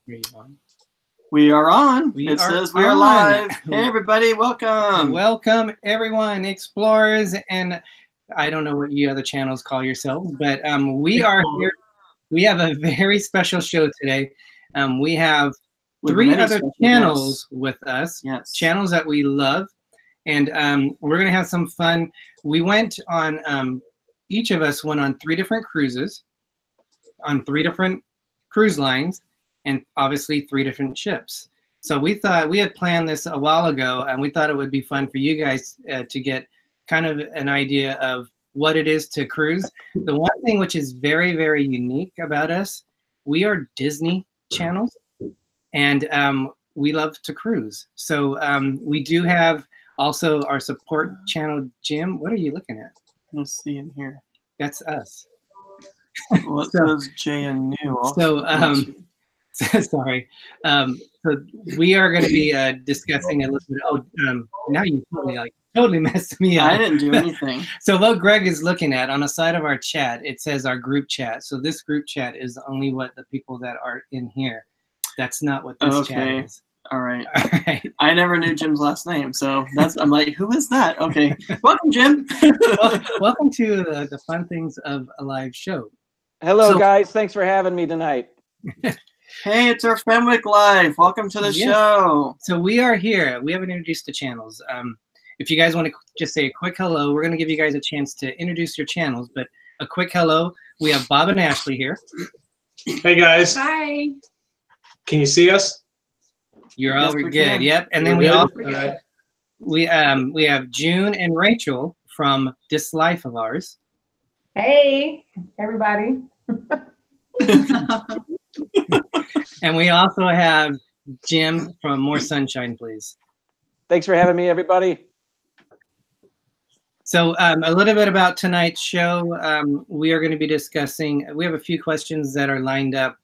We are on. It says we are live. Hey, everybody, welcome. Welcome, everyone, explorers, and I don't know what you other channels call yourselves, but we are here. We have a very special show today. We have three other channels with us, channels that we love, and we're going to have some fun. We went on, each of us went on 3 different cruises, on 3 different cruise lines, and obviously 3 different ships. So we thought, we had planned this a while ago, and we thought it would be fun for you guys to get kind of an idea of what it is to cruise. The one thing which is very, very unique about us, we are Disney channels, and we love to cruise. So we do have also our support channel, Jim. What are you looking at? Let's see in here. That's us. What says J and New? Sorry. So we are going to be discussing a little bit. Oh, now you totally messed me up. I didn't do anything. So what Greg is looking at on the side of our chat, it says our group chat. So this group chat is only what the people that are in here. That's not what this chat is. All right. I never knew Jim's last name, so I'm like, who is that? Okay. Welcome, Jim. Welcome to the fun things of a live show. Hello, guys. Thanks for having me tonight. Hey, it's our Fenwick Live. Welcome to the show. So we are here. We haven't introduced the channels. If you guys want to just say a quick hello, we're going to give you guys a chance to introduce your channels. But a quick hello. We have Bob and Ashley here. Hey, guys. Hi. Can you see us? You're all good. Yep. And then we have June and Rachel from DisLyfeOfOurs. Hey, everybody. And we also have Jim from More Sunshine, Please. Thanks for having me, everybody. So a little bit about tonight's show. We are going to be discussing, we have a few questions that are lined up.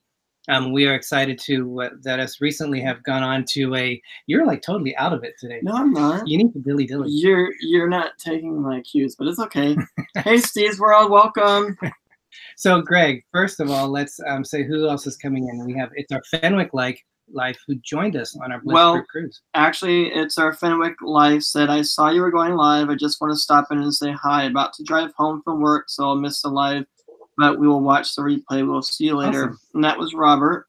We are excited to that us recently have gone on to you're like totally out of it today. No, I'm not. You need to dilly-dilly. You're not taking my cues, but it's okay. Hey, Steve's World, welcome. So Greg, first of all, let's say who else is coming in. It's our Fenwick Life who joined us on our Bliss cruise. Actually, it's our Fenwick Life said, I saw you were going live. I just want to stop in and say hi. About to drive home from work, so I'll miss the live, but we will watch the replay. We'll see you later. Awesome. And that was Robert.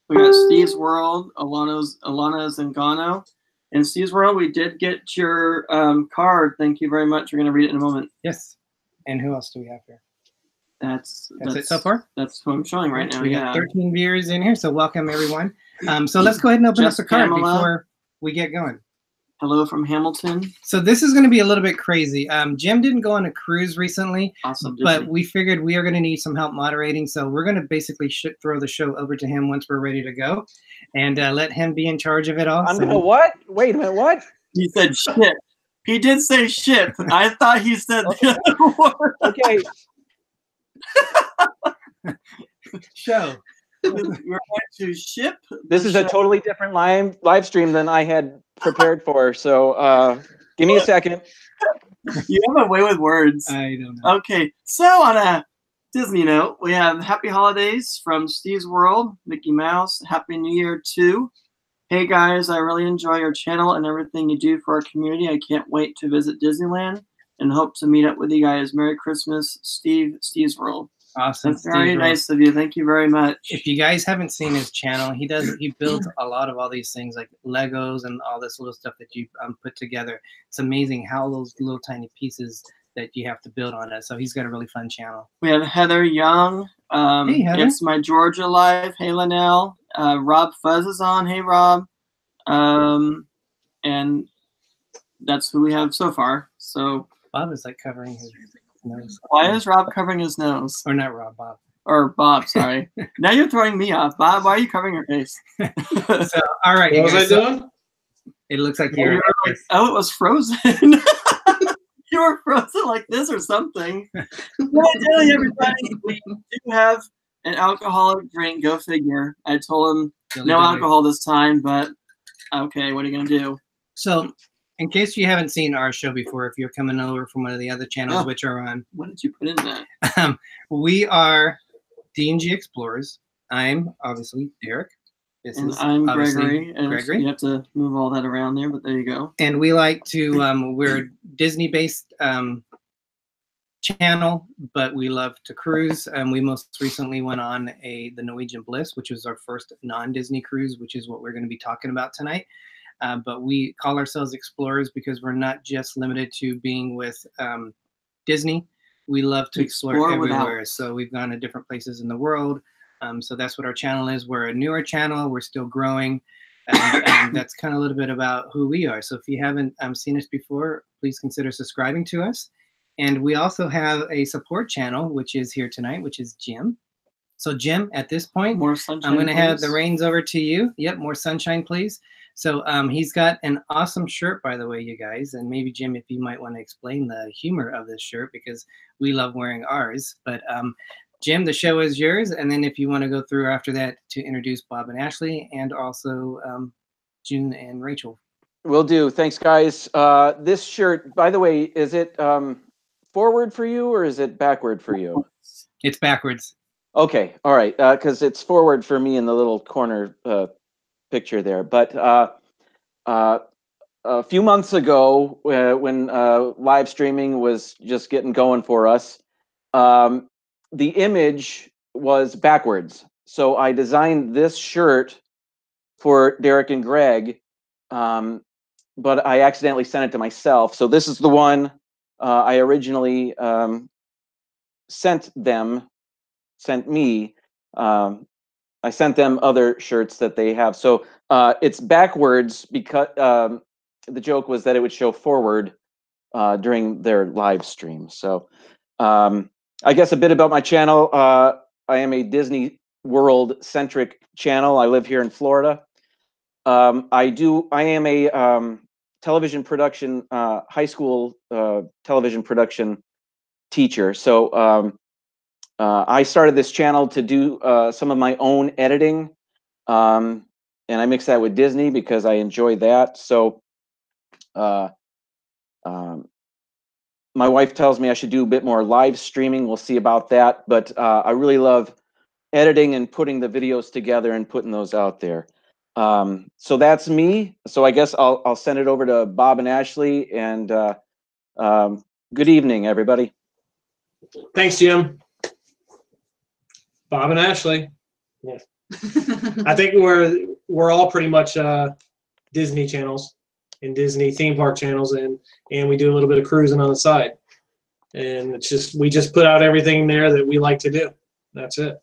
We got Steve's World, Alana Zangano. In Steve's World, we did get your card. Thank you very much. We're going to read it in a moment. Yes. And who else do we have here? That's it so far? That's who I'm showing right now. We got 13 viewers in here, so welcome everyone. So let's go ahead and open up the card before we get going. Hello from Hamilton. So this is going to be a little bit crazy. Jim didn't go on a cruise recently, but we figured we are going to need some help moderating. So we're going to basically throw the show over to him once we're ready to go, and let him be in charge of it all. What? Wait a minute. What? He said ship. He did say ship. I thought he said the other word. Okay. Show. We're going to ship. This is a totally different live stream than I had prepared for. So give me a second. You have a way with words. I don't know. Okay, so on a Disney note, we have Happy Holidays from Steve's World, Mickey Mouse. Happy New Year too. Hey guys, I really enjoy your channel and everything you do for our community. I can't wait to visit Disneyland and hope to meet up with you guys. Merry Christmas, Steve's World. Awesome. That's very nice of you. Thank you very much. If you guys haven't seen his channel, he builds a lot of all these things like Legos and all this little stuff that you put together. It's amazing how those little tiny pieces that you have to build on it. So he's got a really fun channel. We have Heather Young. Hey, Heather. It's my Georgia Live. Hey, Linnell. Rob Fuzz is on. Hey, Rob. And that's who we have so far. So Bob is like covering his nose. Why is Rob covering his nose? Or not Rob, Bob. Or Bob, sorry. Now you're throwing me off. Bob, why are you covering your face? So, all right. What was I doing? It looks like you're like, oh, it was frozen. You were frozen like this or something. Well, I tell you, everybody, we do have an alcoholic drink. Go figure. I told him no alcohol this time, but okay, what are you going to do? So, in case you haven't seen our show before, if you're coming over from one of the other channels which are on. What did you put in that? We are D&G Explorers. I'm obviously Derick. And I'm Gregory. And Gregory. you have to move all that around there, but there you go. And we like to, we're a Disney-based channel, but we love to cruise. We most recently went on the Norwegian Bliss, which was our first non-Disney cruise, which is what we're going to be talking about tonight. But we call ourselves explorers because we're not just limited to being with Disney. We love to explore everywhere. So we've gone to different places in the world. So that's what our channel is. We're a newer channel. We're still growing. And that's kind of a little bit about who we are. So if you haven't seen us before, please consider subscribing to us. And we also have a support channel, which is here tonight, which is Jim. So Jim, at this point, more sunshine, I'm going to have the reins over to you. Yep, more sunshine, please. So he's got an awesome shirt, by the way, you guys. And maybe, Jim, if you might want to explain the humor of this shirt, because we love wearing ours. But Jim, the show is yours. And then if you want to go through after that to introduce Bob and Ashley and also June and Rachel. Will do. Thanks, guys. This shirt, by the way, is it forward for you or is it backward for you? It's backwards. Okay. All right. Because it's forward for me in the little corner picture there. But a few months ago, when live streaming was just getting going for us, the image was backwards. So I designed this shirt for Derick and Greg, but I accidentally sent it to myself. So this is the one I originally sent me. I sent them other shirts that they have. So it's backwards because the joke was that it would show forward during their live stream. So I guess a bit about my channel. I am a Disney World centric channel. I live here in Florida. I am a television production, high school television production teacher. So I started this channel to do some of my own editing, and I mix that with Disney because I enjoy that. So my wife tells me I should do a bit more live streaming. We'll see about that. But I really love editing and putting the videos together and putting those out there. So that's me. So I guess I'll send it over to Bob and Ashley. And good evening, everybody. Thanks, Jim. Bob and Ashley. Yeah. I think we're all pretty much Disney channels and Disney theme park channels, and we do a little bit of cruising on the side. And it's just we just put out everything there that we like to do. That's it.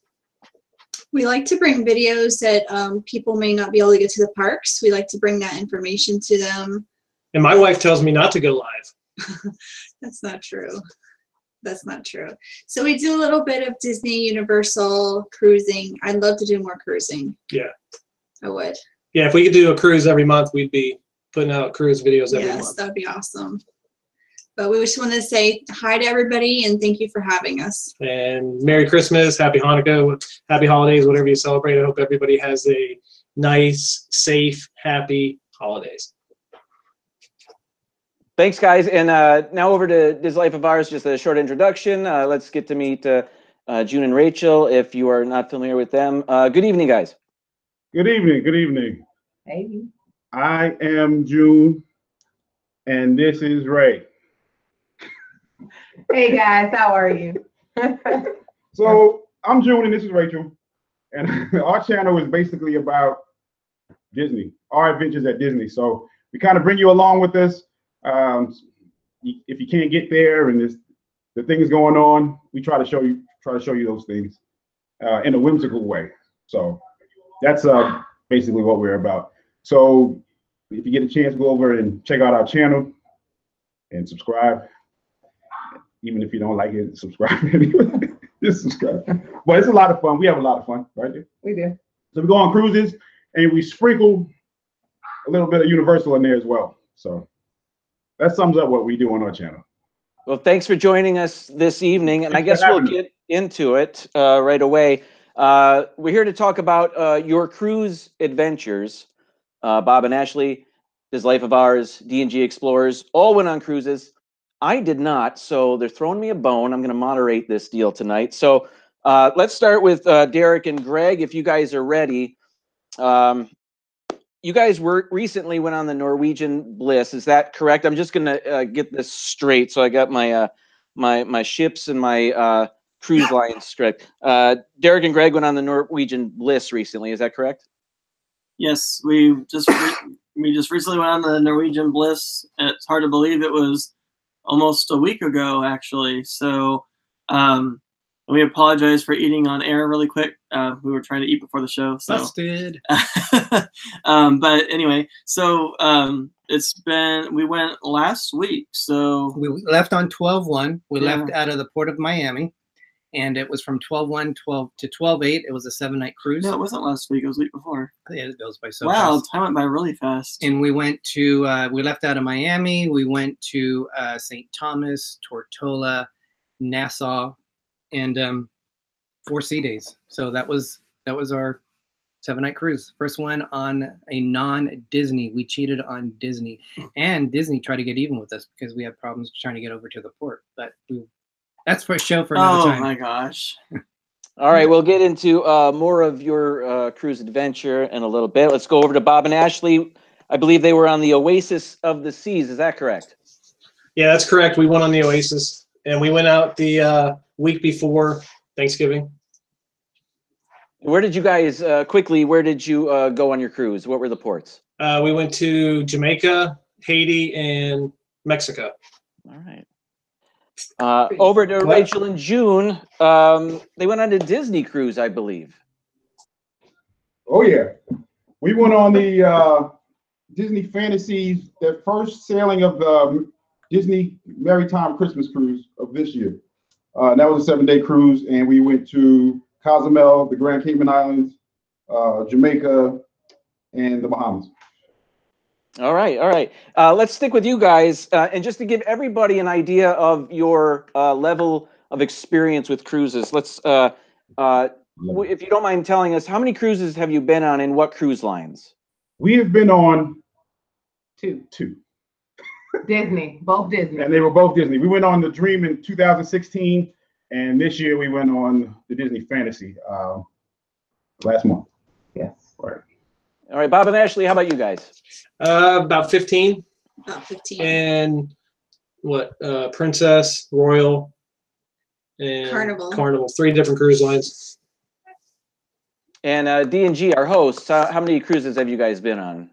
We like to bring videos that people may not be able to get to the parks. We like to bring that information to them. And my wife tells me not to go live. That's not true. That's not true. So we do a little bit of Disney, Universal, cruising. I'd love to do more cruising. Yeah. I would. Yeah, if we could do a cruise every month, we'd be putting out cruise videos every month. Yes, that would be awesome. But we just want to say hi to everybody and thank you for having us. And Merry Christmas, Happy Hanukkah, Happy Holidays, whatever you celebrate. I hope everybody has a nice, safe, happy holidays. Thanks, guys. And now over to DisLyfeOfOurs, just a short introduction. Let's get to meet June and Rachel, if you are not familiar with them. Good evening, guys. Good evening. Good evening. Hey. I am June, and this is Ray. Hey guys, how are you? So I'm June, and this is Rachel, and our channel is basically about Disney, our adventures at Disney. So we kind of bring you along with us. If you can't get there and the things going on, we try to show you those things in a whimsical way. So that's basically what we're about. So if you get a chance, go over and check out our channel and subscribe. Even if you don't like it, subscribe anyway. Just subscribe. But it's a lot of fun. We have a lot of fun, right there. We do. So we go on cruises and we sprinkle a little bit of Universal in there as well. So that sums up what we do on our channel. Well, thanks for joining us this evening. And I guess we'll get into it right away. We're here to talk about your cruise adventures. Bob and Ashley, DisLyfeOfOurs, D&G Explorers, all went on cruises. I did not, so they're throwing me a bone. I'm going to moderate this deal tonight. So let's start with Derick and Greg, if you guys are ready. You guys recently went on the Norwegian Bliss. Is that correct? I'm just gonna get this straight, so I got my my ships and my cruise lines straight. Derick and Greg went on the Norwegian Bliss recently. Is that correct? Yes, we just recently went on the Norwegian Bliss. It's hard to believe it was almost a week ago, actually. So we apologize for eating on air really quick. We were trying to eat before the show. So. Busted. But anyway, so we went last week. So we left on 12/1. We left out of the port of Miami. And it was from 12/1 to 12/8. It was a 7-night cruise. No, it wasn't last week. It was the week before. Yeah, it goes by so wow, fast. time went by really fast. And we went to, we left out of Miami. We went to St. Thomas, Tortola, Nassau, and 4 sea days. So that was our 7-night cruise. First one on a non-Disney. We cheated on Disney. And Disney tried to get even with us because we had problems trying to get over to the port. But that's for a show for another time. Oh my gosh. All right, we'll get into more of your cruise adventure in a little bit. Let's go over to Bob and Ashley. I believe they were on the Oasis of the Seas. Is that correct? Yeah, that's correct. We went on the Oasis, and we went out the week before Thanksgiving. Where did you guys, quickly, where did you go on your cruise? What were the ports? We went to Jamaica, Haiti, and Mexico. All right. Over to Rachel and June. They went on a Disney cruise, I believe. Oh yeah, we went on the Disney Fantasies, the first sailing of the Disney Maritime Christmas cruise of this year. That was a 7-day cruise, and we went to Cozumel, the Grand Cayman Islands, Jamaica, and the Bahamas. All right, all right. Let's stick with you guys, and just to give everybody an idea of your level of experience with cruises, let's, if you don't mind telling us, how many cruises have you been on, and what cruise lines? We have been on two. Disney, both Disney. And they were both Disney. We went on the Dream in 2016, and this year we went on the Disney Fantasy last month. Yes. Right. All right, Bob and Ashley, how about you guys? About 15. About 15. And what? Princess, Royal, and Carnival. 3 different cruise lines. And D&G, our hosts, how many cruises have you guys been on?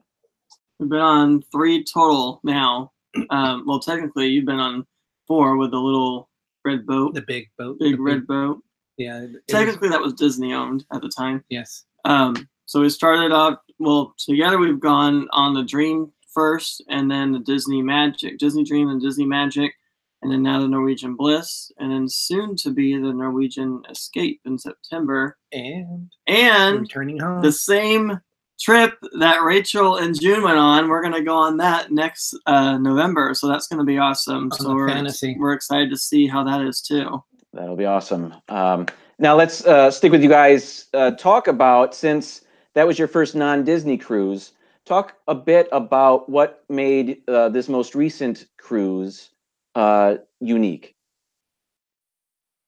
We've been on 3 total now. Well, technically, you've been on 4 with the little red boat. The big boat. Big red boat. Yeah. Technically, that was Disney owned at the time. Yes. So we started off, well, together we've gone on the Dream first, and then the Disney Dream and Disney Magic, and then now the Norwegian Bliss, and then soon to be the Norwegian Escape in September. And returning home. The same trip that Rachel and June went on, we're going to go on that next November. So that's going to be awesome. So we're excited to see how that is too. That'll be awesome. Now let's stick with you guys. Talk about, since that was your first non-Disney cruise, talk a bit about what made this most recent cruise unique.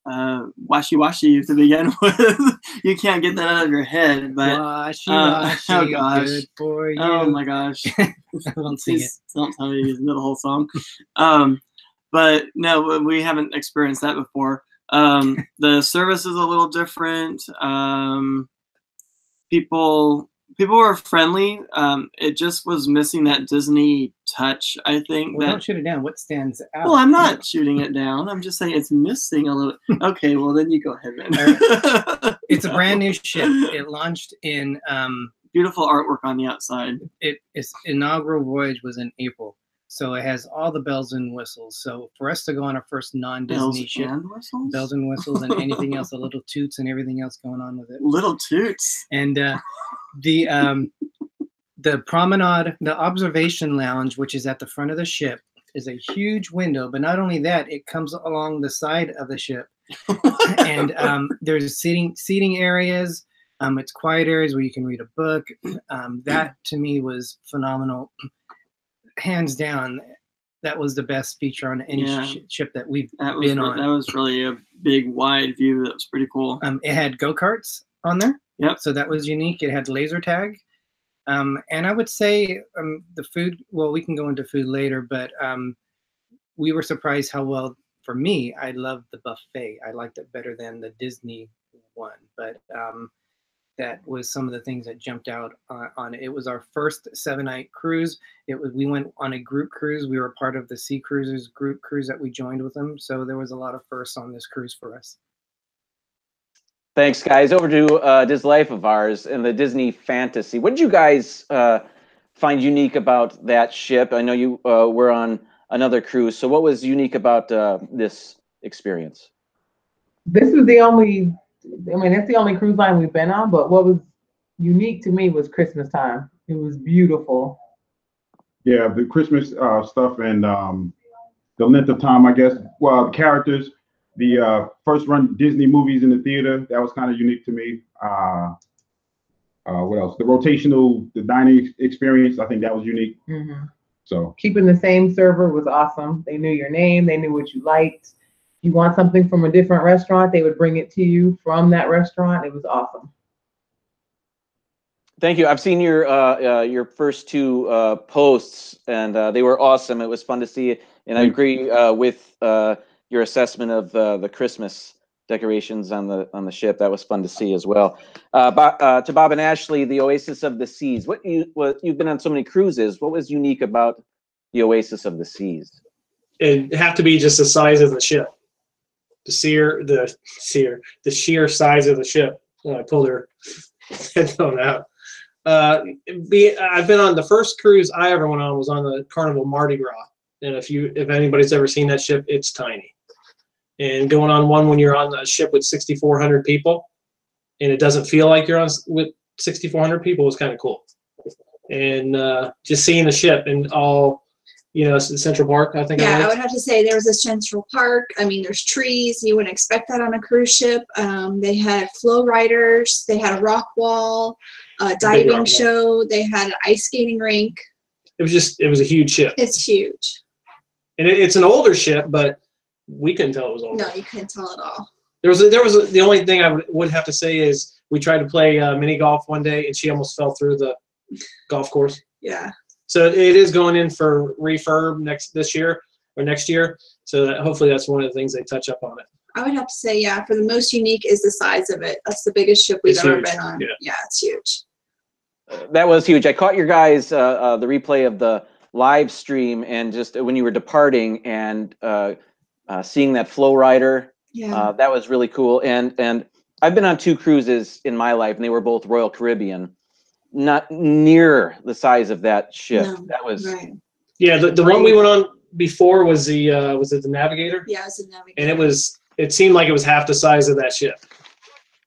Washy to begin with. You can't get that out of your head, but washy, oh gosh, good for you. Oh my gosh, I won't sing it. Don't tell me you know the whole song. But no, we haven't experienced that before. The service is a little different. People were friendly. It just was missing that Disney touch, I think. Well, don't shoot it down. What stands out? Well, I'm not shooting it down. I'm just saying it's missing a little. Okay, well then you go ahead, man. It's a brand new ship. It launched in beautiful artwork on the outside. Its inaugural voyage was in April, so it has all the bells and whistles. So for us to go on our first non-Disney ship, bells and whistles, and anything else, the little toots and everything else going on with it. Little toots. And the promenade, the observation lounge, which is at the front of the ship, is a huge window. But not only that, it comes along the side of the ship, and there's seating areas. It's quiet areas where you can read a book. That to me was phenomenal. Hands down, that was the best feature on any ship that we've been on. That was really a big, wide view. That was pretty cool. It had go-karts on there. Yep. So that was unique. It had laser tag. And I would say the food, well, we can go into food later, but we were surprised how well, for me, I loved the buffet. I liked it better than the Disney one, but that was some of the things that jumped out on it. It was our first 7-night cruise. We went on a group cruise. We were part of the Sea Cruisers group cruise that we joined with them. So there was a lot of firsts on this cruise for us. Thanks, guys. Over to This Life of Ours and the Disney Fantasy. What did you guys find unique about that ship? I know you were on another cruise. So what was unique about this experience? This was the only, I mean, it's the only cruise line we've been on, but what was unique to me was Christmas time. It was beautiful. Yeah, the Christmas stuff and the length of time, I guess. Well, the characters, the first run Disney movies in the theater, that was kind of unique to me. What else? The dining experience, I think that was unique. Mm-hmm. So keeping the same server was awesome. They knew your name. They knew what you liked. If you want something from a different restaurant, they would bring it to you from that restaurant. It was awesome. Thank you. I've seen your first two posts, and they were awesome. It was fun to see, and I agree with your assessment of the Christmas decorations on the ship. That was fun to see as well. To Bob and Ashley, the Oasis of the Seas. You've been on so many cruises. What was unique about the Oasis of the Seas? It'd have to be just the size of the ship, the sheer size of the ship. I pulled her headphone out. I've been on the first cruise I ever went on was on the Carnival Mardi Gras, and if anybody's ever seen that ship, it's tiny. And going on one when you're on a ship with 6,400 people, and it doesn't feel like you're on with 6,400 people was kind of cool. And just seeing the ship and all, Central Park, I think. Yeah, I would have to say there was a Central Park. I mean, there's trees. You wouldn't expect that on a cruise ship. They had flow riders. They had a rock wall, a diving show. They had an ice skating rink. It was a huge ship. It's huge. And it's an older ship, but we couldn't tell it was older. No, you couldn't tell at all. The only thing I would have to say is we tried to play mini golf one day, and she almost fell through the golf course. Yeah. So it is going in for refurb next year. So hopefully that's one of the things they touch up on it. I would have to say, yeah, for the most unique is the size of it. That's the biggest ship we've ever been on. Yeah, it's huge. That was huge. I caught your guys the replay of the live stream, and just when you were departing and seeing that flow rider. Yeah. That was really cool. And I've been on 2 cruises in my life, and they were both Royal Caribbean. Not near the size of that ship. No, that was right. Yeah, the one we went on before was the was it the Navigator? Yeah, it was the Navigator. And it seemed like it was half the size of that ship.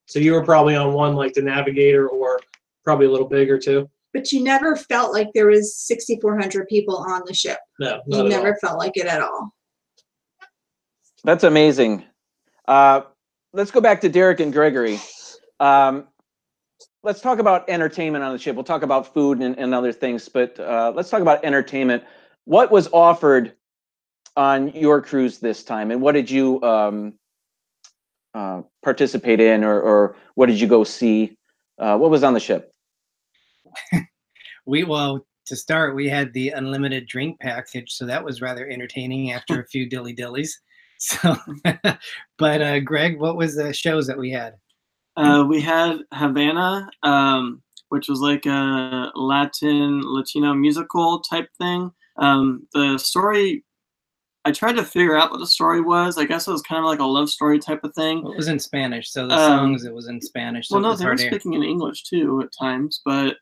So you were probably on one like the Navigator, or probably a little bigger too. But you never felt like there was 6,400 people on the ship. No, you never felt like it at all. That's amazing. Let's go back to Derick and Greggory. Let's talk about entertainment on the ship. We'll talk about food and other things, but let's talk about entertainment. What was offered on your cruise this time, and what did you participate in, or what did you go see? What was on the ship? To start, we had the unlimited drink package, so that was rather entertaining after a few dilly-dillies. So, but Greg, what was the shows that we had? We had Havana, which was like a Latino musical type thing. The story, I tried to figure out what the story was. I guess it was kind of like a love story type of thing. It was in Spanish, so the songs, it was in Spanish. So well, no, they were speaking in English too at times, but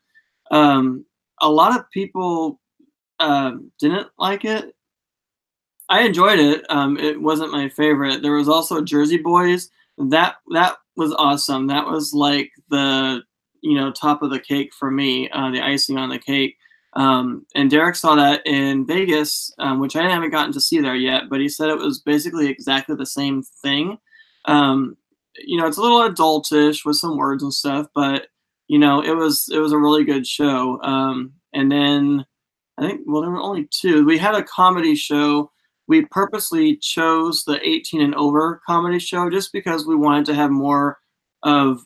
a lot of people didn't like it. I enjoyed it. It wasn't my favorite. There was also Jersey Boys. That was awesome. That was like the top of the cake for me, the icing on the cake. And Derick saw that in Vegas, which I haven't gotten to see there yet, but he said it was basically exactly the same thing. It's a little adultish with some words and stuff, but it was a really good show. And then I think, well, there were only 2. We had a comedy show. We purposely chose the 18 and over comedy show just because we wanted to have more of,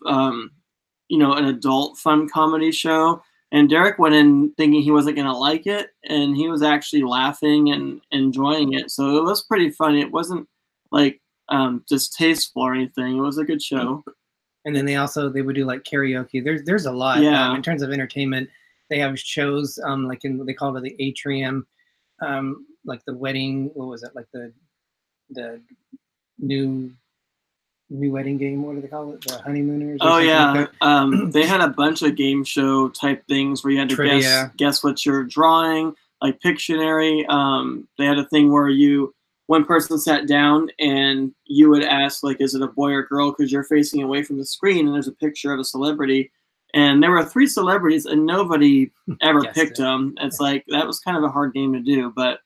you know, an adult fun comedy show. And Derick went in thinking he wasn't going to like it, and he was actually laughing and enjoying it. So it was pretty funny. It wasn't like distasteful or anything. It was a good show. And then they would do like karaoke. There's a lot. Yeah. In terms of entertainment, they have shows like they call it the atrium, like the wedding. What was it? Like the new wedding game. What do they call it? The honeymooners. Oh yeah. Like they had a bunch of game show type things where you had to guess what you're drawing, like Pictionary. They had a thing where one person sat down and you would ask, like, is it a boy or girl? Because you're facing away from the screen and there's a picture of a celebrity. And there were 3 celebrities and nobody ever picked them. It's like, that was kind of a hard game to do. But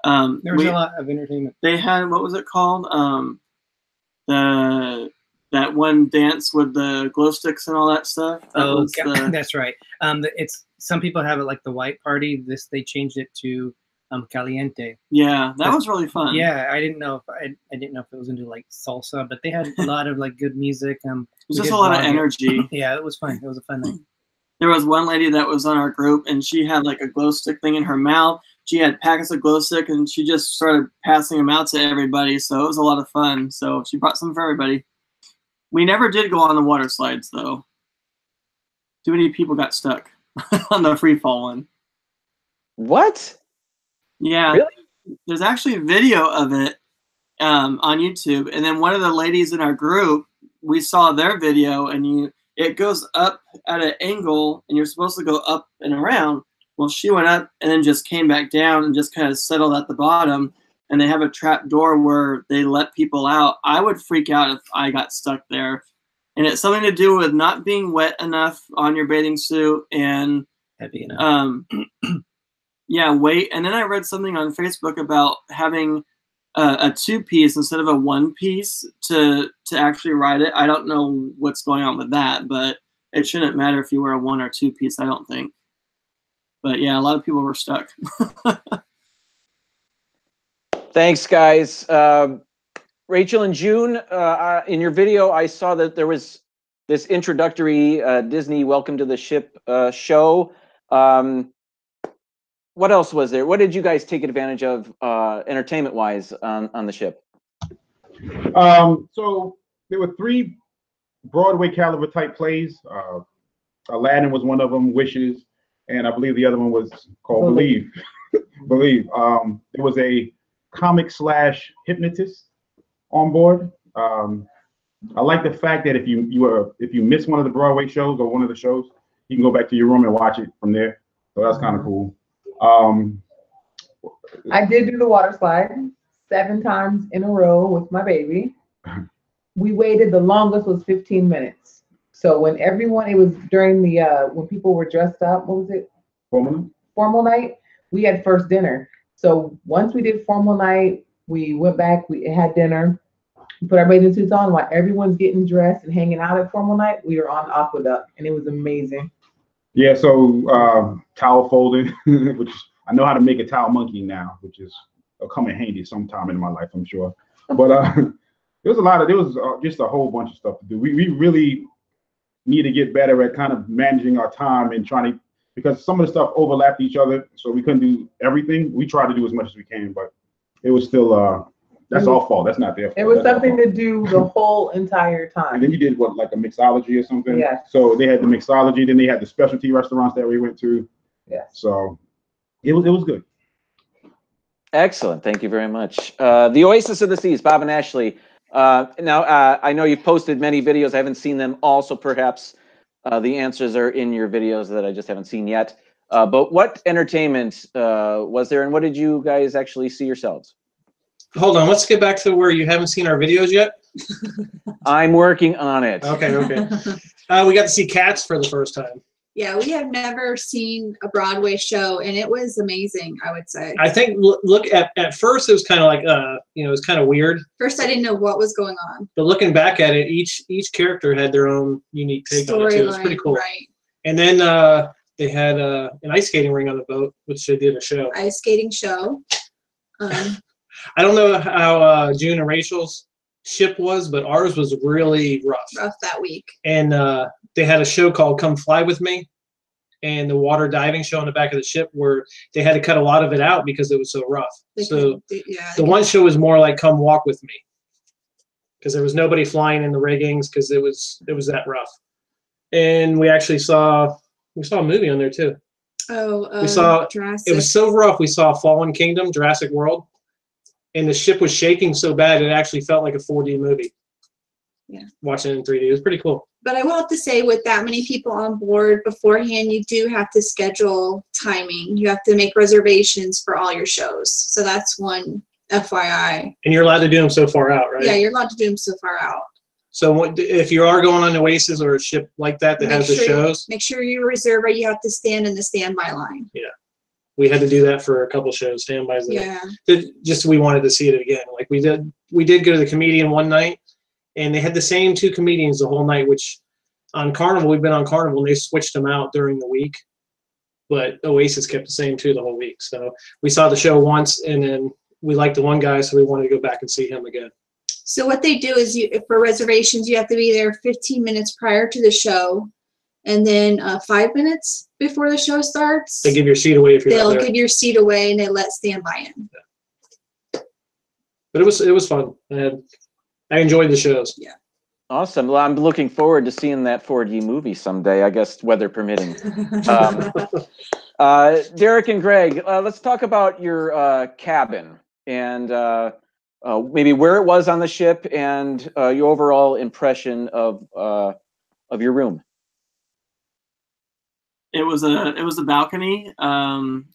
there was a lot of entertainment. They had, what was it called? That one dance with the glow sticks and all that stuff. That's right. It's some people have it like the white party. They changed it to caliente. Yeah, that was really fun. Yeah, I didn't know if it was into like salsa, but they had a lot of like good music. It was just a lot of energy. Yeah, it was fun. It was a fun night. There was one lady that was on our group, and she had like a glow stick thing in her mouth. She had packets of glow stick, and she just started passing them out to everybody. So it was a lot of fun. So she brought some for everybody. We never did go on the water slides, though. Too many people got stuck on the free fall one. What? Yeah. Really? There's actually a video of it on YouTube. And then one of the ladies in our group, we saw their video, and it goes up at an angle, and you're supposed to go up and around. Well, she went up and then just came back down and just kind of settled at the bottom. And they have a trap door where they let people out. I would freak out if I got stuck there. And it's something to do with not being wet enough on your bathing suit and heavy enough. Weight. And then I read something on Facebook about having a 2-piece instead of a 1-piece to actually ride it. I don't know what's going on with that, but it shouldn't matter if you wear a 1 or 2-piece, I don't think. But yeah, a lot of people were stuck. Thanks, guys. Rachel and June, in your video, I saw that there was this introductory Disney Welcome to the Ship show. What else was there? What did you guys take advantage of entertainment-wise on the ship? So there were 3 Broadway caliber type plays. Aladdin was one of them, Wishes, and I believe the other one was called Believe. Believe. There was a comic / hypnotist on board. I like the fact that if you miss one of the Broadway shows or one of the shows, you can go back to your room and watch it from there. So that's kind of cool. I did do the water slide 7 times in a row with my baby. We waited, the longest was 15 minutes. So when everyone, it was during the, when people were dressed up, what was it? Formal night, we had first dinner. So once we did formal night, we went back, we had dinner, we put our bathing suits on while everyone's getting dressed and hanging out at formal night. We were on Aqueduct and it was amazing. Yeah, so towel folding, which I know how to make a towel monkey now, which is come in handy sometime in my life, I'm sure. But there was just a whole bunch of stuff to do. We really need to get better at kind of managing our time and trying to, because some of the stuff overlapped each other, so we couldn't do everything. We tried to do as much as we can, but it was still, that's our fault. That's not their fault. It was something to do the whole entire time. And then you did what, like a mixology or something? Yeah. So they had the mixology, then they had the specialty restaurants that we went to. Yeah. So it was good. Excellent. Thank you very much. The Oasis of the Seas, Bob and Ashley. Now, I know you've posted many videos. I haven't seen them all, so perhaps the answers are in your videos that I just haven't seen yet. But what entertainment was there, and what did you guys actually see yourselves? Hold on, let's get back to where you haven't seen our videos yet. I'm working on it. Okay. We got to see Cats for the first time. Yeah, we have never seen a Broadway show, and it was amazing, I would say. I think, look, at first it was kind of like, it was kind of weird. First, I didn't know what was going on. But looking back at it, each character had their own unique take on it, too. It was pretty cool. Right. And then they had an ice skating ring on the boat, which they did a show. Ice skating show. I don't know how June and Rachel's ship was, but ours was really rough. Rough that week. And they had a show called Come Fly With Me, and the water diving show on the back of the ship, where they had to cut a lot of it out because it was so rough. So the one show was more like Come Walk With Me, because there was nobody flying in the riggings because it was that rough. And we actually saw a movie on there too. Oh, we saw Jurassic. It was so rough. We saw Fallen Kingdom, Jurassic World, and the ship was shaking so bad it actually felt like a 4D movie. Yeah, watching it in 3D, it was pretty cool. But I will have to say, with that many people on board beforehand, you do have to schedule timing. You have to make reservations for all your shows. So that's one FYI. And you're allowed to do them so far out, right? Yeah, you're allowed to do them so far out. So if you are going on Oasis or a ship like that has the shows, make sure you reserve it. You have to stand in the standby line. Yeah, we had to do that for a couple shows, standbys. Yeah. Just we wanted to see it again. Like we did go to the Comedian one night, and they had the same two comedians the whole night. Which on Carnival, we've been on Carnival, and they switched them out during the week. But Oasis kept the same two the whole week. So we saw the show once, and then we liked the one guy, so we wanted to go back and see him again. So what they do is, for reservations, you have to be there 15 minutes prior to the show, and then 5 minutes before the show starts. They give your seat away if you're not there. They'll give your seat away, and they let standby in. Yeah. But it was fun. I enjoyed the shows. Yeah. Awesome. Well, I'm looking forward to seeing that 4D movie someday, I guess, weather permitting. Derick and Greg, let's talk about your cabin and maybe where it was on the ship and your overall impression of your room. It was a balcony.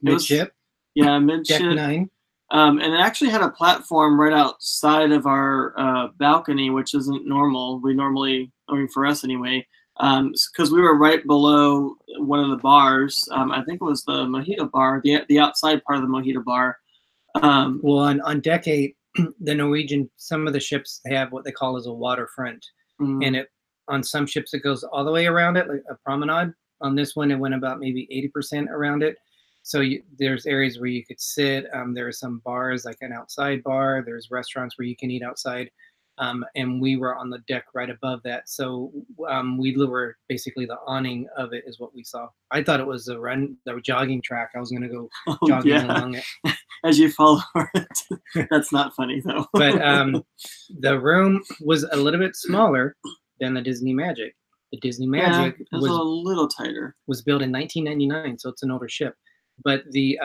Midship. Yeah, midship. Deck 9. And it actually had a platform right outside of our balcony, which isn't normal. We normally, I mean, for us anyway, because we were right below one of the bars. I think it was the mojito bar, the outside part of the mojito bar. Well, on Deck 8, the Norwegian, some of the ships have what they call as a waterfront, and on some ships it goes all the way around it, like a promenade. On this one, it went about maybe 80% around it. So there's areas where you could sit. There are some bars, like an outside bar. There's restaurants where you can eat outside. And we were on the deck right above that. So we were basically the awning of it is what we saw. I thought it was the jogging track. I was going to go jogging along it. As you follow it. That's not funny, though. But the room was a little bit smaller than the Disney Magic. The Disney Magic was a little tighter. Was built in 1999, so it's an older ship. But the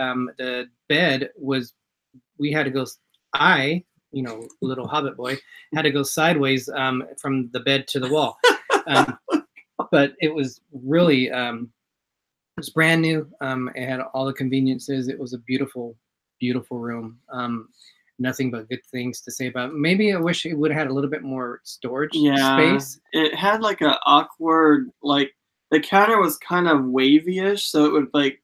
bed was, we had to go, little hobbit boy, had to go sideways from the bed to the wall. But it was really, it was brand new. It had all the conveniences. It was a beautiful, beautiful room. Nothing but good things to say about it. Maybe I wish it would have had a little bit more storage space. It had like an awkward, like the counter was kind of wavy-ish, so it would like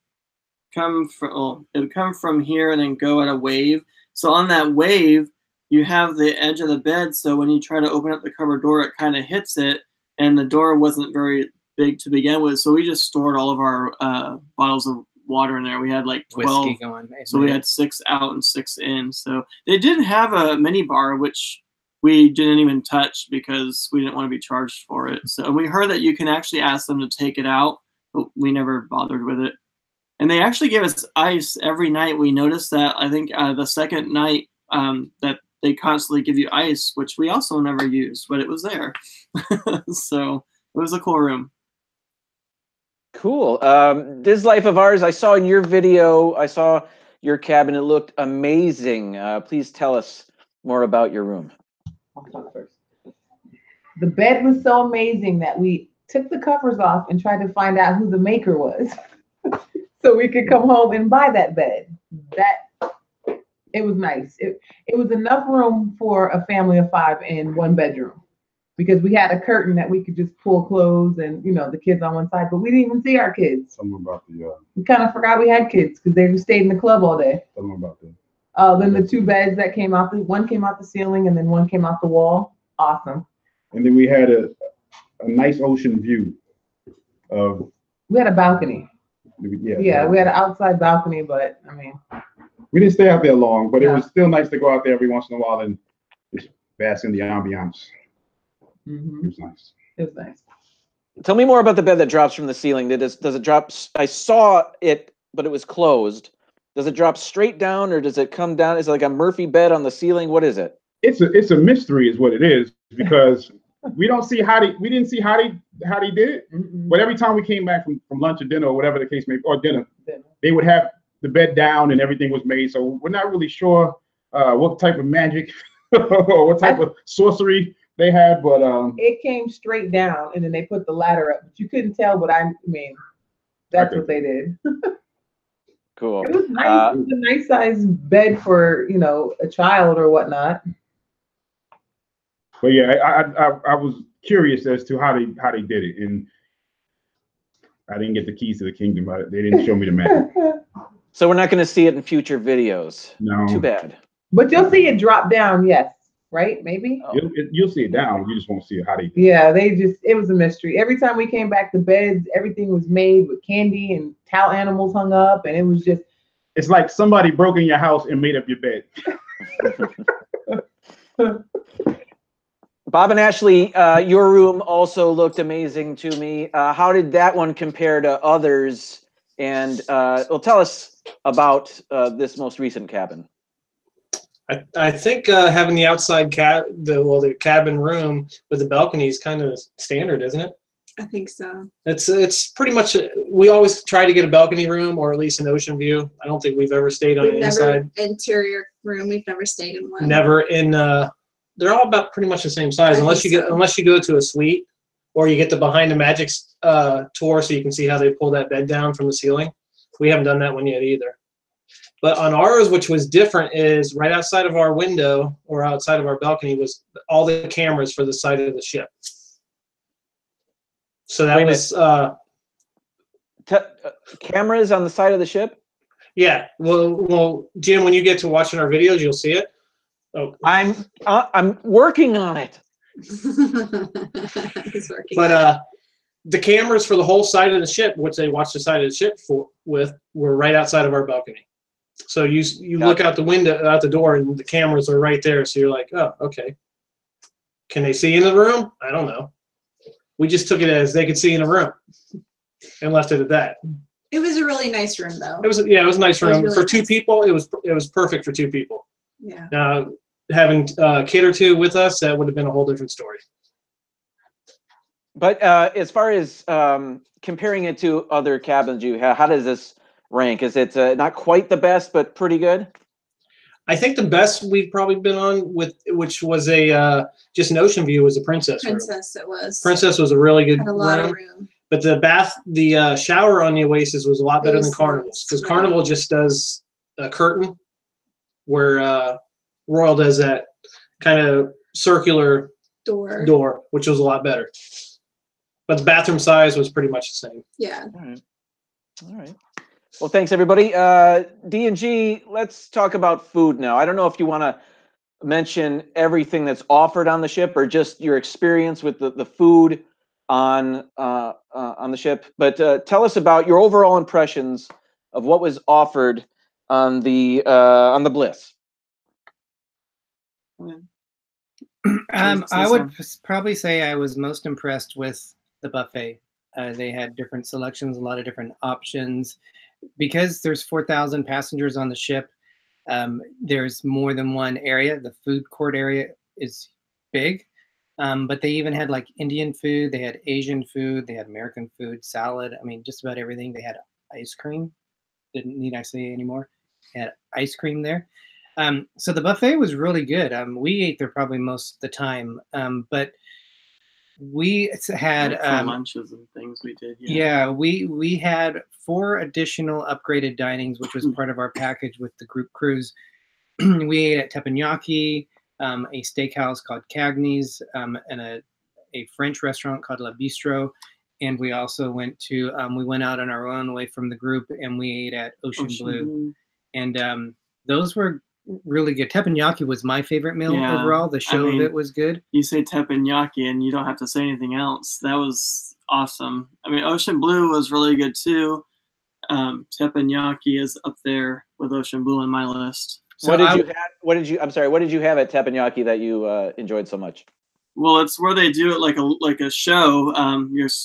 come from here and then go at a wave. So on that wave, you have the edge of the bed. So when you try to open up the cupboard door, it kind of hits it, and the door wasn't very big to begin with. So we just stored all of our bottles of water in there. We had like 12, whiskey going. So we had 6 out and 6 in. So they did have a mini bar, which we didn't even touch because we didn't want to be charged for it. So we heard that you can actually ask them to take it out, but we never bothered with it. And they actually give us ice every night. We noticed that, I think, the second night that they constantly give you ice, which we also never used, but it was there. So it was a cool room. Cool. This Life of Ours, I saw in your video, I saw your cabin. It looked amazing. Please tell us more about your room. I'll talk first. The bed was so amazing that we took the covers off and tried to find out who the maker was. So we could come home and buy that bed. It was nice. It was enough room for a family of 5 in one bedroom, because we had a curtain that we could just pull clothes and, the kids on one side, but we didn't even see our kids. Something about we kind of forgot we had kids because they stayed in the club all day. Something about that. Then the 2 beds that came out, one came out the ceiling and then one came out the wall. Awesome. And then we had a nice ocean view of. We had a balcony. Yeah, we had an outside balcony, but I mean, we didn't stay out there long, but it was still nice to go out there every once in a while and just bask in the ambiance. Mm-hmm. It was nice. It was nice. Tell me more about the bed that drops from the ceiling. Does it drop? I saw it, but it was closed. Does it drop straight down, or does it come down? Is it like a Murphy bed on the ceiling? What is it? It's a mystery, is what it is, because we didn't see how they did it. But every time we came back from lunch or dinner or whatever the case may be, or dinner, they would have the bed down and everything was made. So we're not really sure what type of magic or what type of sorcery they had, but it came straight down and then they put the ladder up, but you couldn't tell. But I mean, that's what they did. Cool. It was nice. It was a nice sized bed for, you know, a child or whatnot. But yeah, I was curious as to how they did it, and I didn't get the keys to the kingdom. They didn't show me the magic. So we're not going to see it in future videos. No. Too bad. But you'll see it drop down, yes. Right? Maybe? Oh. You'll see it down. You just won't see it how they did it. Yeah, it was a mystery. Every time we came back, the beds, everything was made with candy and towel animals hung up, and it was just. It's like somebody broke in your house and made up your bed. Bob and Ashley, your room also looked amazing to me. How did that one compare to others? And well, tell us about this most recent cabin. I think having the outside the cabin room with the balcony is kind of standard, isn't it? I think so. It's pretty much. We always try to get a balcony room or at least an ocean view. I don't think we've ever stayed on the inside Interior room. We've never stayed in one. Never in. They're all about pretty much the same size, unless you go to a suite or you get the Behind the Magic tour, so you can see how they pull that bed down from the ceiling. We haven't done that one yet either. But on ours, which was different, is right outside of our window or outside of our balcony was all the cameras for the side of the ship. So that was cameras on the side of the ship. Yeah. Well, Jim, when you get to watching our videos, you'll see it. Oh, I'm working on it. He's working. But the cameras for the whole side of the ship, which they watch the side of the ship with, were right outside of our balcony. So you look out the window, out the door, and the cameras are right there. So you're like, oh, okay. Can they see in the room? I don't know. We just took it as they could see in the room, and left it at that. It was a really nice room, though. It was a nice room really for two people. It was perfect for two people. Yeah. Now having a kid or two with us, that would have been a whole different story. But as far as comparing it to other cabins you have, how does this rank? Is it not quite the best, but pretty good? I think the best we've probably been on with, which was just an ocean view, was the Princess room. It was. Princess was a really good Had a lot of room. But the shower on the Oasis was a lot better than Carnival's, because Carnival just does a curtain, where Royal does that kind of circular door, which was a lot better. But the bathroom size was pretty much the same. Yeah. All right. Well, thanks, everybody. D&G, let's talk about food now. I don't know if you want to mention everything that's offered on the ship or just your experience with the food on the ship. But tell us about your overall impressions of what was offered on the Bliss. I would probably say I was most impressed with the buffet. They had different selections, a lot of different options. Because there's 4,000 passengers on the ship, there's more than one area. The food court area is big, but they even had like Indian food, they had Asian food, they had American food, salad. I mean, just about everything. They had ice cream. Didn't need I say anymore. They had ice cream there. So the buffet was really good. We ate there probably most of the time, but we had lunches and things we did. Yeah, we had 4 additional upgraded dinings, which was part of our package with the group cruise. We ate at Teppanyaki, a steakhouse called Cagney's, and a French restaurant called La Bistro. And we also went to we went out on our own way from the group, and we ate at Ocean Blue. And those were really good. Teppanyaki was my favorite meal overall. The show of it was good. You say teppanyaki and you don't have to say anything else. That was awesome. I mean, Ocean Blue was really good too. Teppanyaki is up there with Ocean Blue on my list. So what did you have at Teppanyaki that you enjoyed so much? Well, it's where they do it like a show.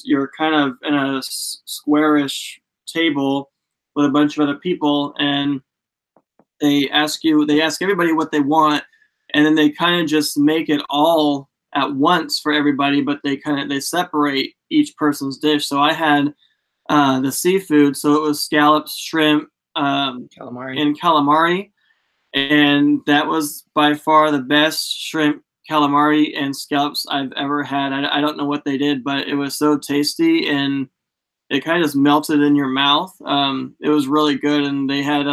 You're kind of in a squarish table with a bunch of other people, and they ask everybody what they want, and then they kind of just make it all at once for everybody, but they separate each person's dish. So I had the seafood, so it was scallops, shrimp, Calamari. and calamari, and that was by far the best shrimp, calamari, and scallops I've ever had. I don't know what they did, but it was so tasty, and it kind of just melted in your mouth. It was really good, and they had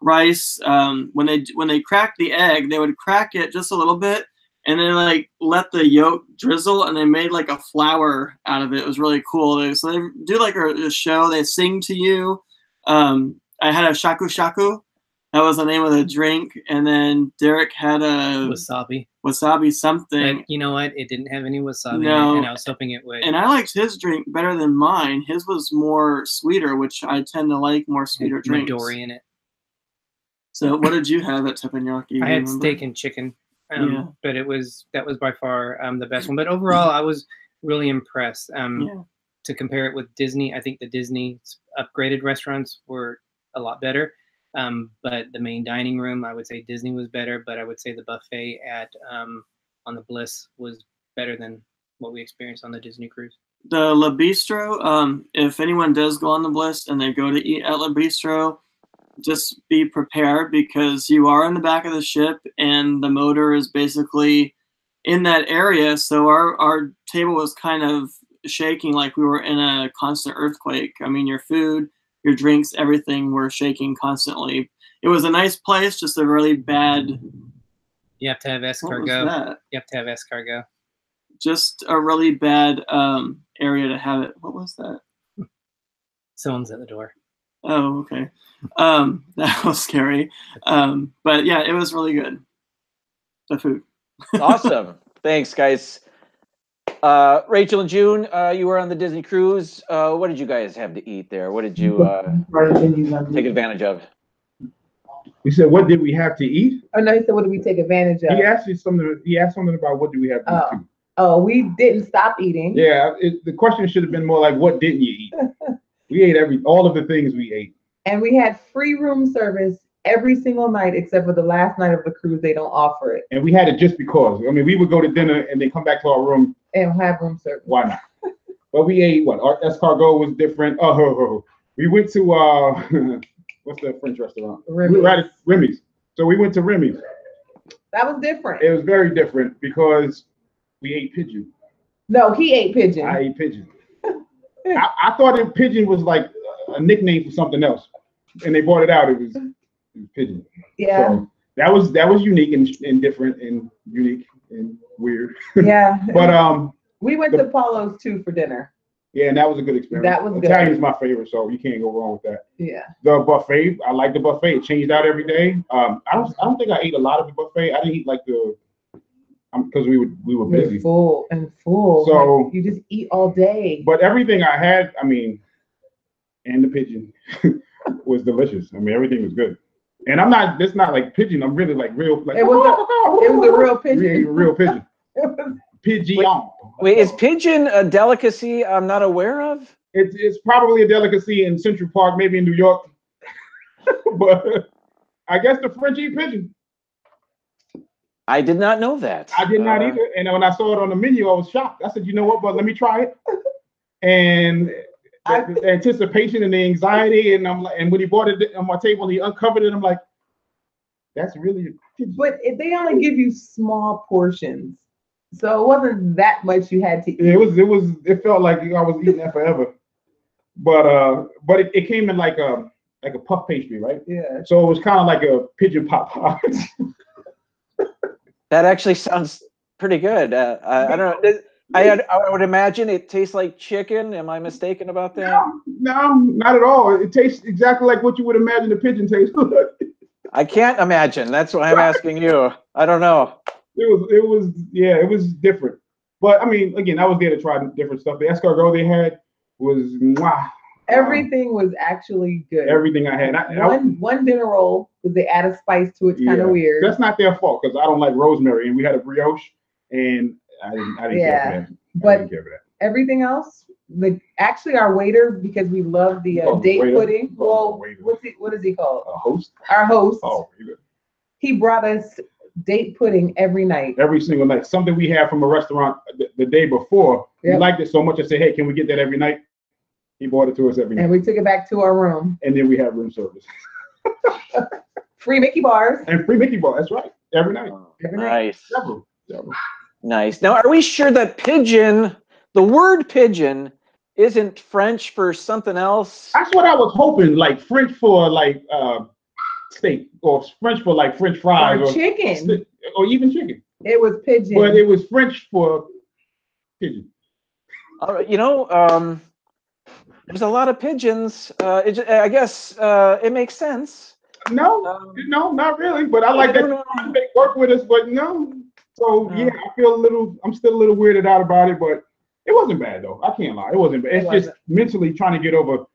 rice. When they cracked the egg, they would crack it just a little bit, and then like let the yolk drizzle, and they made like a flour out of it. It was really cool. So they do like a show. They sing to you. I had a shaku shaku. That was the name of the drink. And then Derick had a wasabi something. But you know what? It didn't have any wasabi No. in it, and I was hoping it would. And I liked his drink better than mine. His was more sweeter, which I tend to like more sweeter drinks. Midori in it. So what did you have at teppanyaki? I had steak and chicken. But that was by far the best one. But overall, I was really impressed. To compare it with Disney, I think the Disney upgraded restaurants were a lot better. But the main dining room, I would say Disney was better. But I would say the buffet at on the Bliss was better than what we experienced on the Disney cruise. The La Bistro, if anyone does go on the Bliss and they go to eat at La Bistro, just be prepared, because you are in the back of the ship and the motor is basically in that area. So our table was kind of shaking like we were in a constant earthquake. I mean, your food, your drinks, everything were shaking constantly. It was a nice place, just a really bad. You have to have escargot. What was that? You have to have escargot. Just a really bad area to have it. What was that? Someone's at the door. Oh, okay. That was scary. But yeah, it was really good. The food. Awesome. Thanks, guys. Rachel and June, you were on the Disney cruise. What did you guys have to eat there? What did you take advantage of? We said, what did we have to eat? Oh no, he said, what did we take advantage of? He asked something about what did we have to eat. Oh, we didn't stop eating. Yeah, the question should have been more like, what didn't you eat? We ate all of the things we ate. And we had free room service every single night except for the last night of the cruise. They don't offer it. And we had it just because. I mean, we would go to dinner and then come back to our room. And have room service. Why not? But we ate what? Our escargot was different. We went to what's the French restaurant? Remy's. We were at Remy's. So we went to Remy's. That was different. It was very different because we ate pigeon. No, he ate pigeon. I ate pigeon. I thought pigeon was like a nickname for something else, and they brought it out. It was pigeon. Yeah. So that was unique and different and unique and weird. Yeah. But we went to Paulo's too for dinner. Yeah, and that was a good experience. That was good. Italian is my favorite, so you can't go wrong with that. Yeah. The buffet, I like the buffet. It changed out every day. I don't think I ate a lot of the buffet. I didn't eat like because we were busy. Full. So like, you just eat all day. But everything I had, I mean, and the pigeon was delicious. I mean, everything was good. And it's not like pigeon. I'm really like real. Like, it was a real pigeon. Real pigeon. Pigeon. Wait, is pigeon a delicacy I'm not aware of? It's probably a delicacy in Central Park, maybe in New York. But I guess the French eat pigeon. I did not know that. I did not either. And when I saw it on the menu, I was shocked. I said, you know what, but let me try it. And the anticipation and the anxiety, and I'm like, and when he brought it on my table and he uncovered it, I'm like, that's really a pigeon. But they only give you small portions. So it wasn't that much you had to eat. It felt like I was eating that forever. But it came in like a puff pastry, right? Yeah. So it was kind of like a pigeon pot pie. That actually sounds pretty good. I don't know. I would imagine it tastes like chicken. Am I mistaken about that? No, not at all. It tastes exactly like what you would imagine a pigeon tastes like. I can't imagine. That's why I'm asking you. I don't know. It was different. But I mean, again, I was there to try different stuff. The escargot they had was mwah. Everything was actually good. Everything I had. One dinner roll, because they add a spice to it. It's kind of weird. That's not their fault, because I don't like rosemary, and we had a brioche, and I didn't care for that. But I didn't care for that. everything else, actually our waiter, because we love the date pudding. Well, what is he called? A host. Our host. Oh, he brought us date pudding every night. Every single night. Something we had from a restaurant the day before. Yep. We liked it so much I said, hey, can we get that every night? He brought it to us every night. And we took it back to our room. And then we have room service. Free Mickey bars. And free Mickey bars, that's right. Every night. Every night. Several. Nice. Now, are we sure that pigeon, the word pigeon, isn't French for something else? That's what I was hoping, like French for like steak, or French for like French fries, or chicken, or even chicken. It was pigeon, but it was French for pigeon. You know, there's a lot of pigeons. I guess it makes sense. No, no, not really. But I like that they work with us. But no, so yeah, I'm still a little weirded out about it, but it wasn't bad though. I can't lie, it wasn't bad. It's just mentally trying to get over.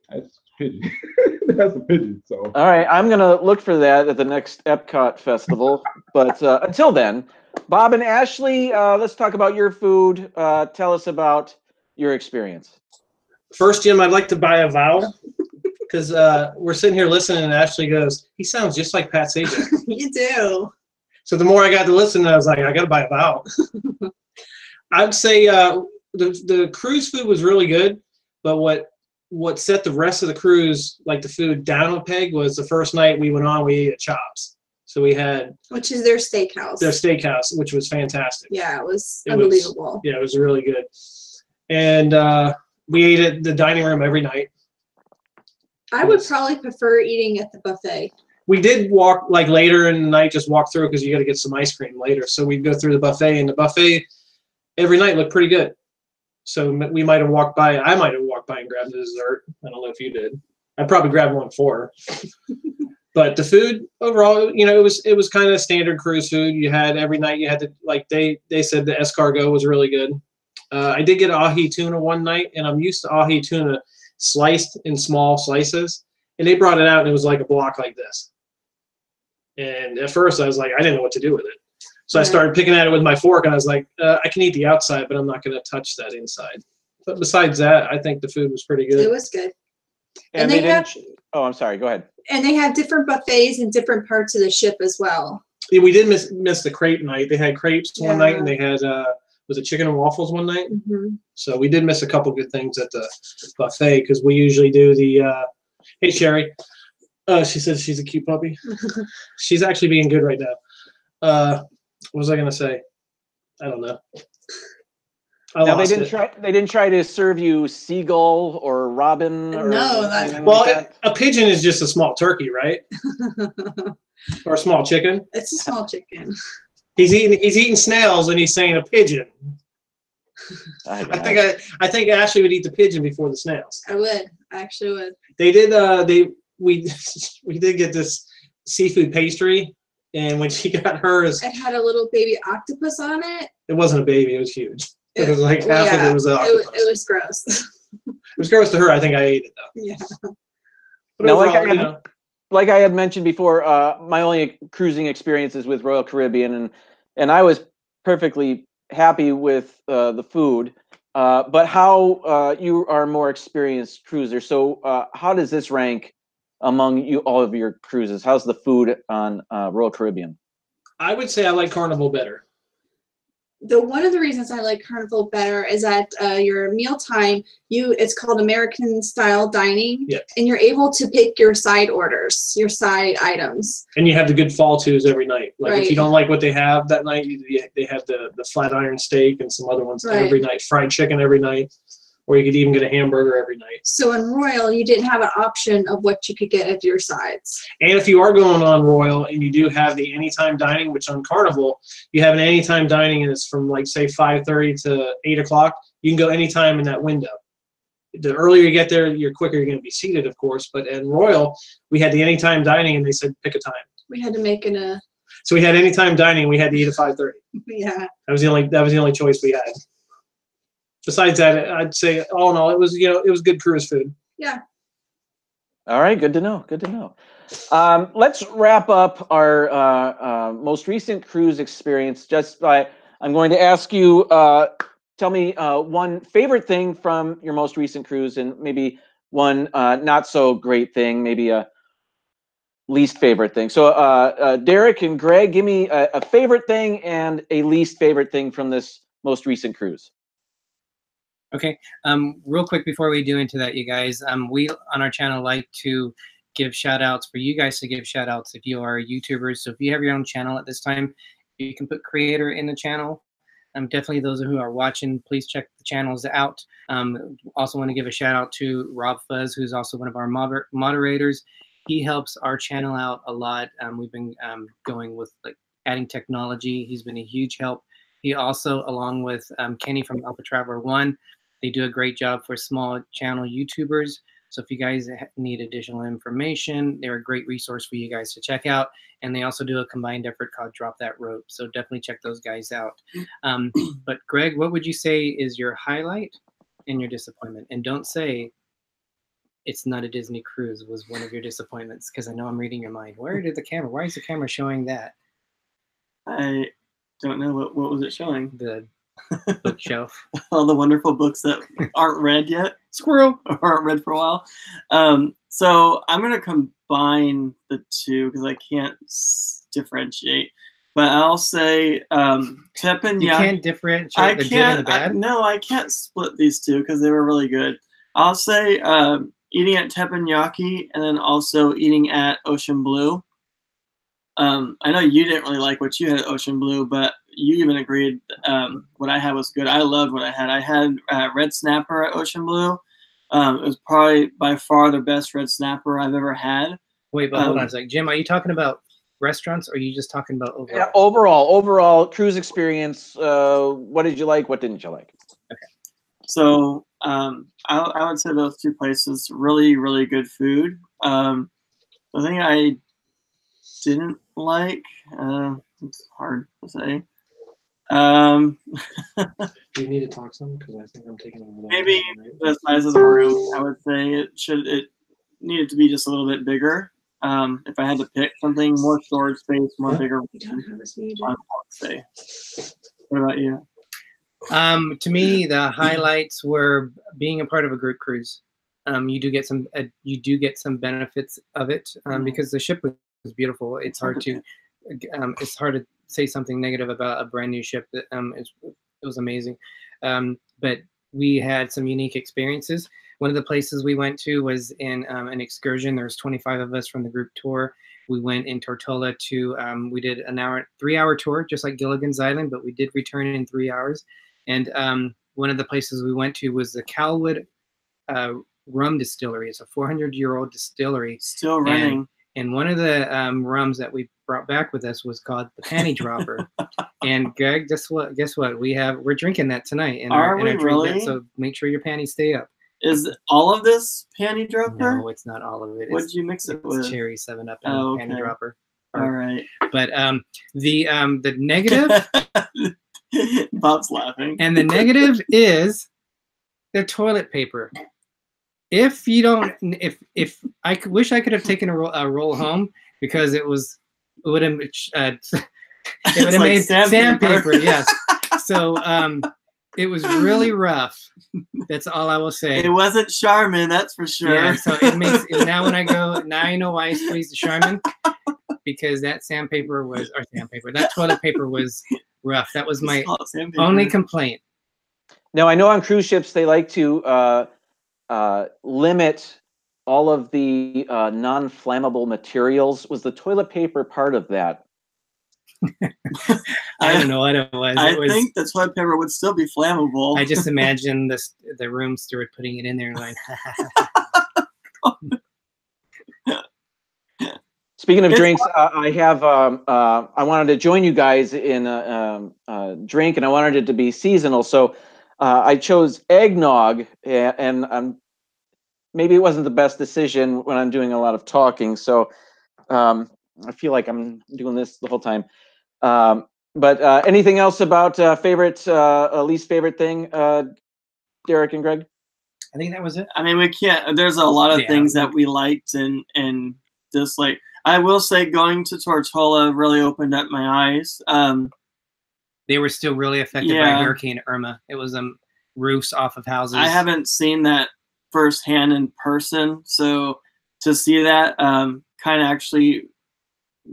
That's pigeon. That's a pigeon. So all right, I'm gonna look for that at the next Epcot festival. But until then, Bob and Ashley, let's talk about your food. Tell us about your experience. First, Jim, I'd like to buy a vowel because we're sitting here listening, and Ashley goes, "He sounds just like Pat Sajak." You do. So the more I got to listen, I was like, I got to buy a vowel. I'd say the cruise food was really good, but what set the rest of the cruise, like the food, down a peg was the first night we went on, we ate at Chops. So we had, which is their steakhouse. Their steakhouse, which was fantastic. Yeah, it was unbelievable. Yeah, it was really good. And we ate at the dining room every night. I would probably prefer eating at the buffet. We did walk like later in the night, just walk through because you got to get some ice cream later. So we'd go through the buffet, and the buffet every night looked pretty good. So we might have walked by. I might have walked by and grabbed the dessert. I don't know if you did. I probably grabbed one for her. But the food overall, you know, it was kind of standard cruise food. You had every night. You had to, like they said, the escargot was really good. I did get ahi tuna one night, and I'm used to ahi tuna sliced in small slices. And they brought it out, and it was like a block like this. And at first, I was like, I didn't know what to do with it. So I started picking at it with my fork, and I was like, I can eat the outside, but I'm not going to touch that inside. But besides that, I think the food was pretty good. It was good. And they have, oh, I'm sorry. Go ahead. And they have different buffets in different parts of the ship as well. Yeah, we did miss the crepe night. They had crepes one night, and they had was it chicken and waffles one night? Mm-hmm. So we did miss a couple good things at the buffet because we usually do the. Hey, Sherry. She says she's a cute puppy. She's actually being good right now. What was I gonna say? I don't know. Now they didn't try to serve you seagull or robin. Or a pigeon is just a small turkey, right? Or a small chicken. It's a small chicken. He's eating snails, and he's saying a pigeon. I think Ashley would eat the pigeon before the snails. I would. I actually would. They did. We did get this seafood pastry, and when she got hers, it had a little baby octopus on it. It wasn't a baby; it was huge. It was like half of it was an octopus. It was gross. It was gross to her. I think I ate it though. Yeah. But now, overall, like I had mentioned before, my only cruising experience is with Royal Caribbean, and I was perfectly happy with the food. But how you are a more experienced cruiser, so how does this rank among all of your cruises? How's the food on Royal Caribbean? I would say I like Carnival better. One of the reasons I like Carnival better is at your mealtime, it's called American style dining, and you're able to pick your side orders, your side items. And you have the good fall twos every night. Like if you don't like what they have that night, they have the flat iron steak and some other ones every night, fried chicken every night, or you could even get a hamburger every night. So in Royal, you didn't have an option of what you could get at your sides. And if you are going on Royal and you do have the anytime dining, which on Carnival, you have an anytime dining and it's from like say 5:30 to 8 o'clock, you can go anytime in that window. The earlier you get there, the quicker you're going to be seated, of course. But in Royal, we had the anytime dining and they said pick a time. We had to make So we had anytime dining. We had to eat at 5:30. Yeah. That was the only choice we had. Besides that, I'd say all in all, it was good cruise food. Yeah. All right, good to know. Good to know. Let's wrap up our most recent cruise experience just by I'm going to ask you, tell me one favorite thing from your most recent cruise, and maybe one not so great thing, maybe a least favorite thing. So Derick and Greg, give me a favorite thing and a least favorite thing from this most recent cruise. Okay, real quick before we do into that, you guys, we on our channel like to give shout outs for you guys to give shout outs if you are YouTubers. So if you have your own channel at this time, you can put creator in the channel. Definitely those who are watching, please check the channels out. Also want to give a shout out to Rob Fuzz, who's also one of our moderators. He helps our channel out a lot. We've been going with like adding technology. He's been a huge help. He also, along with Kenny from Alpha Traveler 1, they do a great job for small channel YouTubers. So if you guys need additional information, they're a great resource for you guys to check out. And they also do a combined effort called Drop That Rope. So definitely check those guys out. But Greg, what would you say is your highlight and your disappointment? And don't say it's not a Disney cruise was one of your disappointments, because I know I'm reading your mind. Why is the camera showing that? I don't know. What was it showing? The bookshelf. All the wonderful books that aren't read yet. Squirrel. Or aren't read for a while. So I'm going to combine the two because I can't differentiate. But I'll say teppanyaki. You can't differentiate the good and the bad? No, I can't split these two because they were really good. I'll say eating at teppanyaki and then also eating at Ocean Blue. I know you didn't really like what you had at Ocean Blue, but you even agreed what I had was good. I loved what I had. I had red snapper at Ocean Blue. It was probably by far the best red snapper I've ever had. Wait, but hold on a second. Jim, are you talking about restaurants or are you just talking about overall? Yeah, overall cruise experience. What did you like? What didn't you like? Okay. So I would say those two places, really, really good food. The thing I didn't like, it's hard to say. Do you need to talk some? Because I think I'm taking over. Maybe the size of the room. I would say it needed to be just a little bit bigger. If I had to pick something, more storage space, more bigger. I would say. What about you? To me, the highlights were being a part of a group cruise. You do get some benefits of it because the ship was beautiful. It's hard to say something negative about a brand new ship. That it was amazing, but we had some unique experiences. One of the places we went to was in an excursion. There was 25 of us from the group tour. We went in Tortola to we did an 3-hour tour, just like Gilligan's Island, but we did return in 3 hours. And one of the places we went to was the Calwood rum distillery. It's a 400-year-old distillery. Still running. And one of the rums that we brought back with us was called the Panty Dropper. And Greg, guess what? We're drinking that tonight. And Are we really? So make sure your panties stay up. Is all of this Panty Dropper? No, it's not all of it. What did you mix it with? Cherry 7-Up and Panty Dropper. All right. But the negative. Bob's laughing. And the negative is the toilet paper. If you don't, if I wish I could have taken a roll home because it would have made sandpaper. Yes. So it was really rough. That's all I will say. It wasn't Charmin, that's for sure. Yeah. So it makes now when I go now I know why I squeezed the Charmin, because that that toilet paper was rough. That was my only complaint. Now I know on cruise ships they like to limit all of the non-flammable materials. Was the toilet paper part of that? I don't know what it was. I think the toilet paper would still be flammable. I just imagine the room steward putting it in there and like. Speaking of drinks, I have. I wanted to join you guys in a drink, and I wanted it to be seasonal. So I chose eggnog, and maybe it wasn't the best decision when I'm doing a lot of talking. So I feel like I'm doing this the whole time. But anything else about favorite, least favorite thing, Derick and Greg? I think that was it. I mean, we can't. There's a lot of things that we liked and disliked. I will say going to Tortola really opened up my eyes. they were still really affected by Hurricane Irma. It was roofs off of houses. I haven't seen that firsthand in person, so to see that kind of actually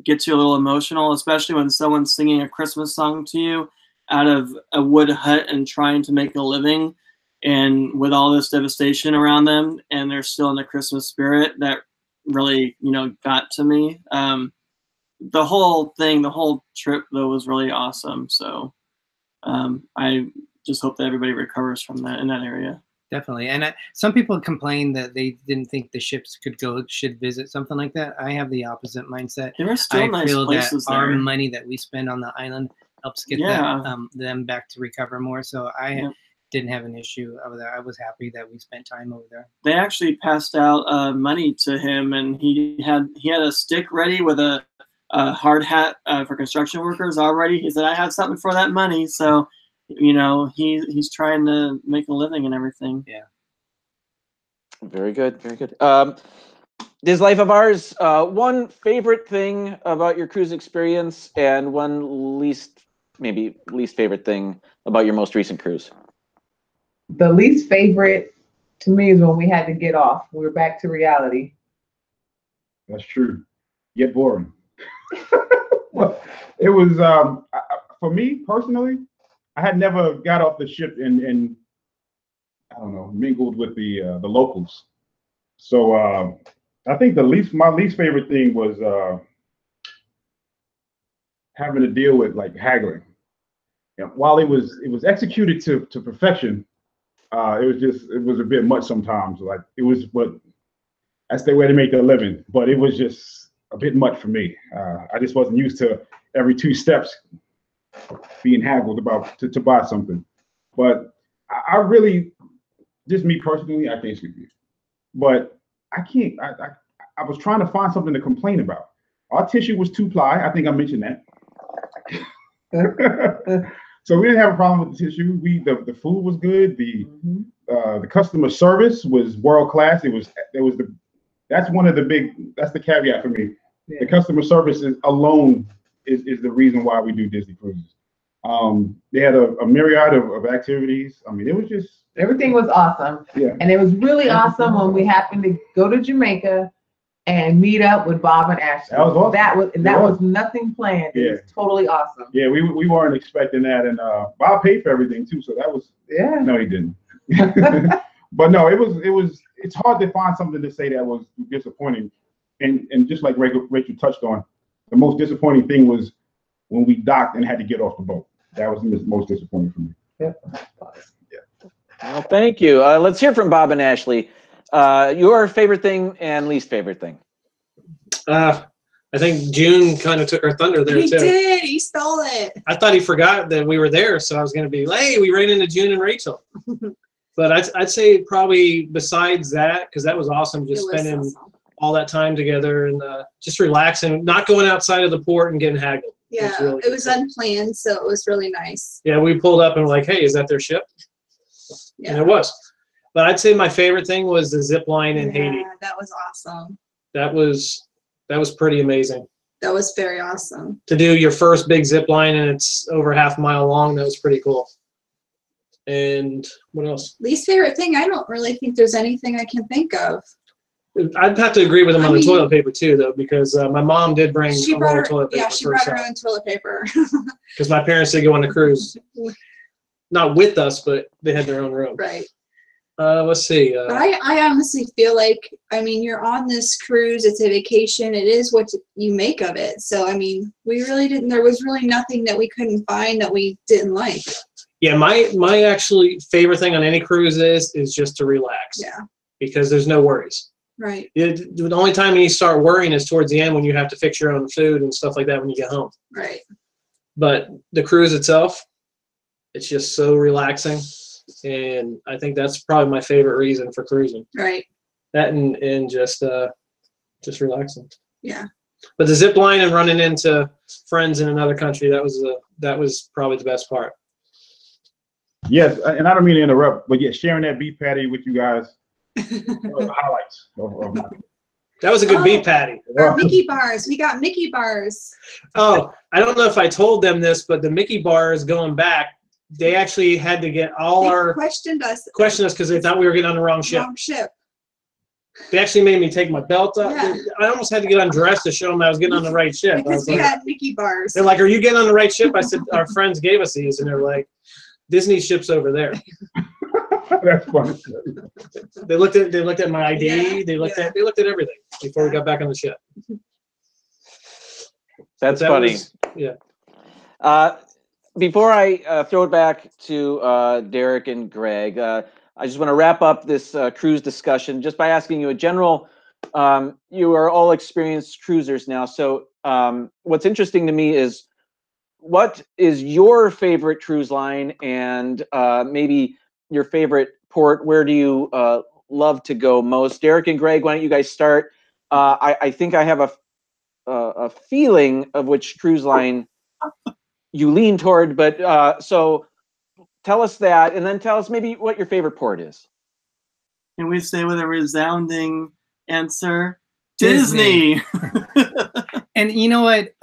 gets you a little emotional, especially when someone's singing a Christmas song to you out of a wood hut and trying to make a living, and with all this devastation around them, and they're still in the Christmas spirit. That really, got to me. The whole thing, the whole trip, though, was really awesome. So I just hope that everybody recovers from that in that area. Definitely. And some people complain that they didn't think the ships should visit something like that. I have the opposite mindset. There are still nice places that there. Our money that we spend on the island helps get them back to recover more. So I didn't have an issue over there. I was happy that we spent time over there. They actually passed out money to him, and he had a stick ready with a hard hat for construction workers already. He said, I had something for that money. So, he's trying to make a living and everything. Yeah. Very good. Very good. This Life of Ours, one favorite thing about your cruise experience and one least favorite thing about your most recent cruise. The least favorite to me is when we had to get off. We were back to reality. That's true. Get boring. Well, it was for me personally. I had never got off the ship and I don't know, mingled with the locals. So I think my least favorite thing was having to deal with like haggling. While it was executed to perfection, it was a bit much sometimes. Like but that's the way to make their living. But it was just a bit much for me. I just wasn't used to every 2 steps being haggled about to buy something. But I really, just me personally, I can't sleep. But I can't. I was trying to find something to complain about. Our tissue was 2-ply. I think I mentioned that. So we didn't have a problem with the tissue. The food was good. The customer service was world class. That's the caveat for me. Yeah. The customer service alone is the reason why we do Disney cruises. They had a myriad of activities. I mean, it was just everything was awesome. Yeah. And it was really awesome when we happened to go to Jamaica and meet up with Bob and Ashley. That was awesome. That was nothing planned. It was totally awesome. Yeah, we weren't expecting that, and Bob paid for everything too. So that was no, he didn't. But no, it's hard to find something to say that was disappointing. And just like Rachel touched on, the most disappointing thing was when we docked and had to get off the boat. That was the most disappointing for me. Yeah. Well, thank you. Let's hear from Bob and Ashley. Your favorite thing and least favorite thing. I think June kind of took our thunder there, too. He did. He stole it. I thought he forgot that we were there, so I was going to be like, hey, we ran into June and Rachel. But I'd say probably besides that, because that was awesome, just spending all that time together and just relaxing, not going outside of the port and getting haggled. Yeah, it was unplanned, so it was really nice. Yeah, we pulled up and were like, hey, is that their ship? Yeah. And it was. But I'd say my favorite thing was the zip line in Haiti. Yeah, that was awesome. That was pretty amazing. That was very awesome. To do your first big zip line and it's over half a mile long, that was pretty cool. And what else? Least favorite thing, I don't really think there's anything I can think of. I'd have to agree with him on the toilet paper too, though, because my mom did bring a roll of toilet paper. Yeah, she brought her own toilet paper. Because my parents did go on the cruise. Not with us, but they had their own room. Right. Let's see. But I honestly feel like, I mean, you're on this cruise. It's a vacation. It is what you make of it. So, I mean, there was really nothing that we couldn't find that we didn't like. Yeah, my actually favorite thing on any cruise is just to relax. Yeah. Because there's no worries. Right. The only time you start worrying is towards the end when you have to fix your own food and stuff like that when you get home. Right. But the cruise itself, it's just so relaxing. And I think that's probably my favorite reason for cruising. Right. That and just relaxing. Yeah. But the zip line and running into friends in another country, that was probably the best part. Yes, and I don't mean to interrupt, but yeah, sharing that beef patty with you guys, highlights. That was a good beef patty. Our Mickey bars. We got Mickey bars. Oh, I don't know if I told them this, but the Mickey bars going back, they actually had to get all our questioned us because they thought we were getting on the wrong ship. They actually made me take my belt off. Yeah. I almost had to get undressed to show them I was getting on the right ship. Because we had Mickey bars. They're like, "Are you getting on the right ship?" I said, "Our friends gave us these," and they're like, "Disney ship's over there." That's funny. They looked at my ID. Yeah. They looked at everything before we got back on the ship. That's funny. Before I throw it back to Derick and Greg, I just want to wrap up this cruise discussion just by asking you a general. You are all experienced cruisers now, so what's interesting to me is what is your favorite cruise line, and maybe your favorite port? Where do you love to go most? Derick and Greg, why don't you guys start? I think I have a feeling of which cruise line you lean toward, but so tell us that, and then tell us maybe what your favorite port is. Can we say with a resounding answer? Disney. And you know what?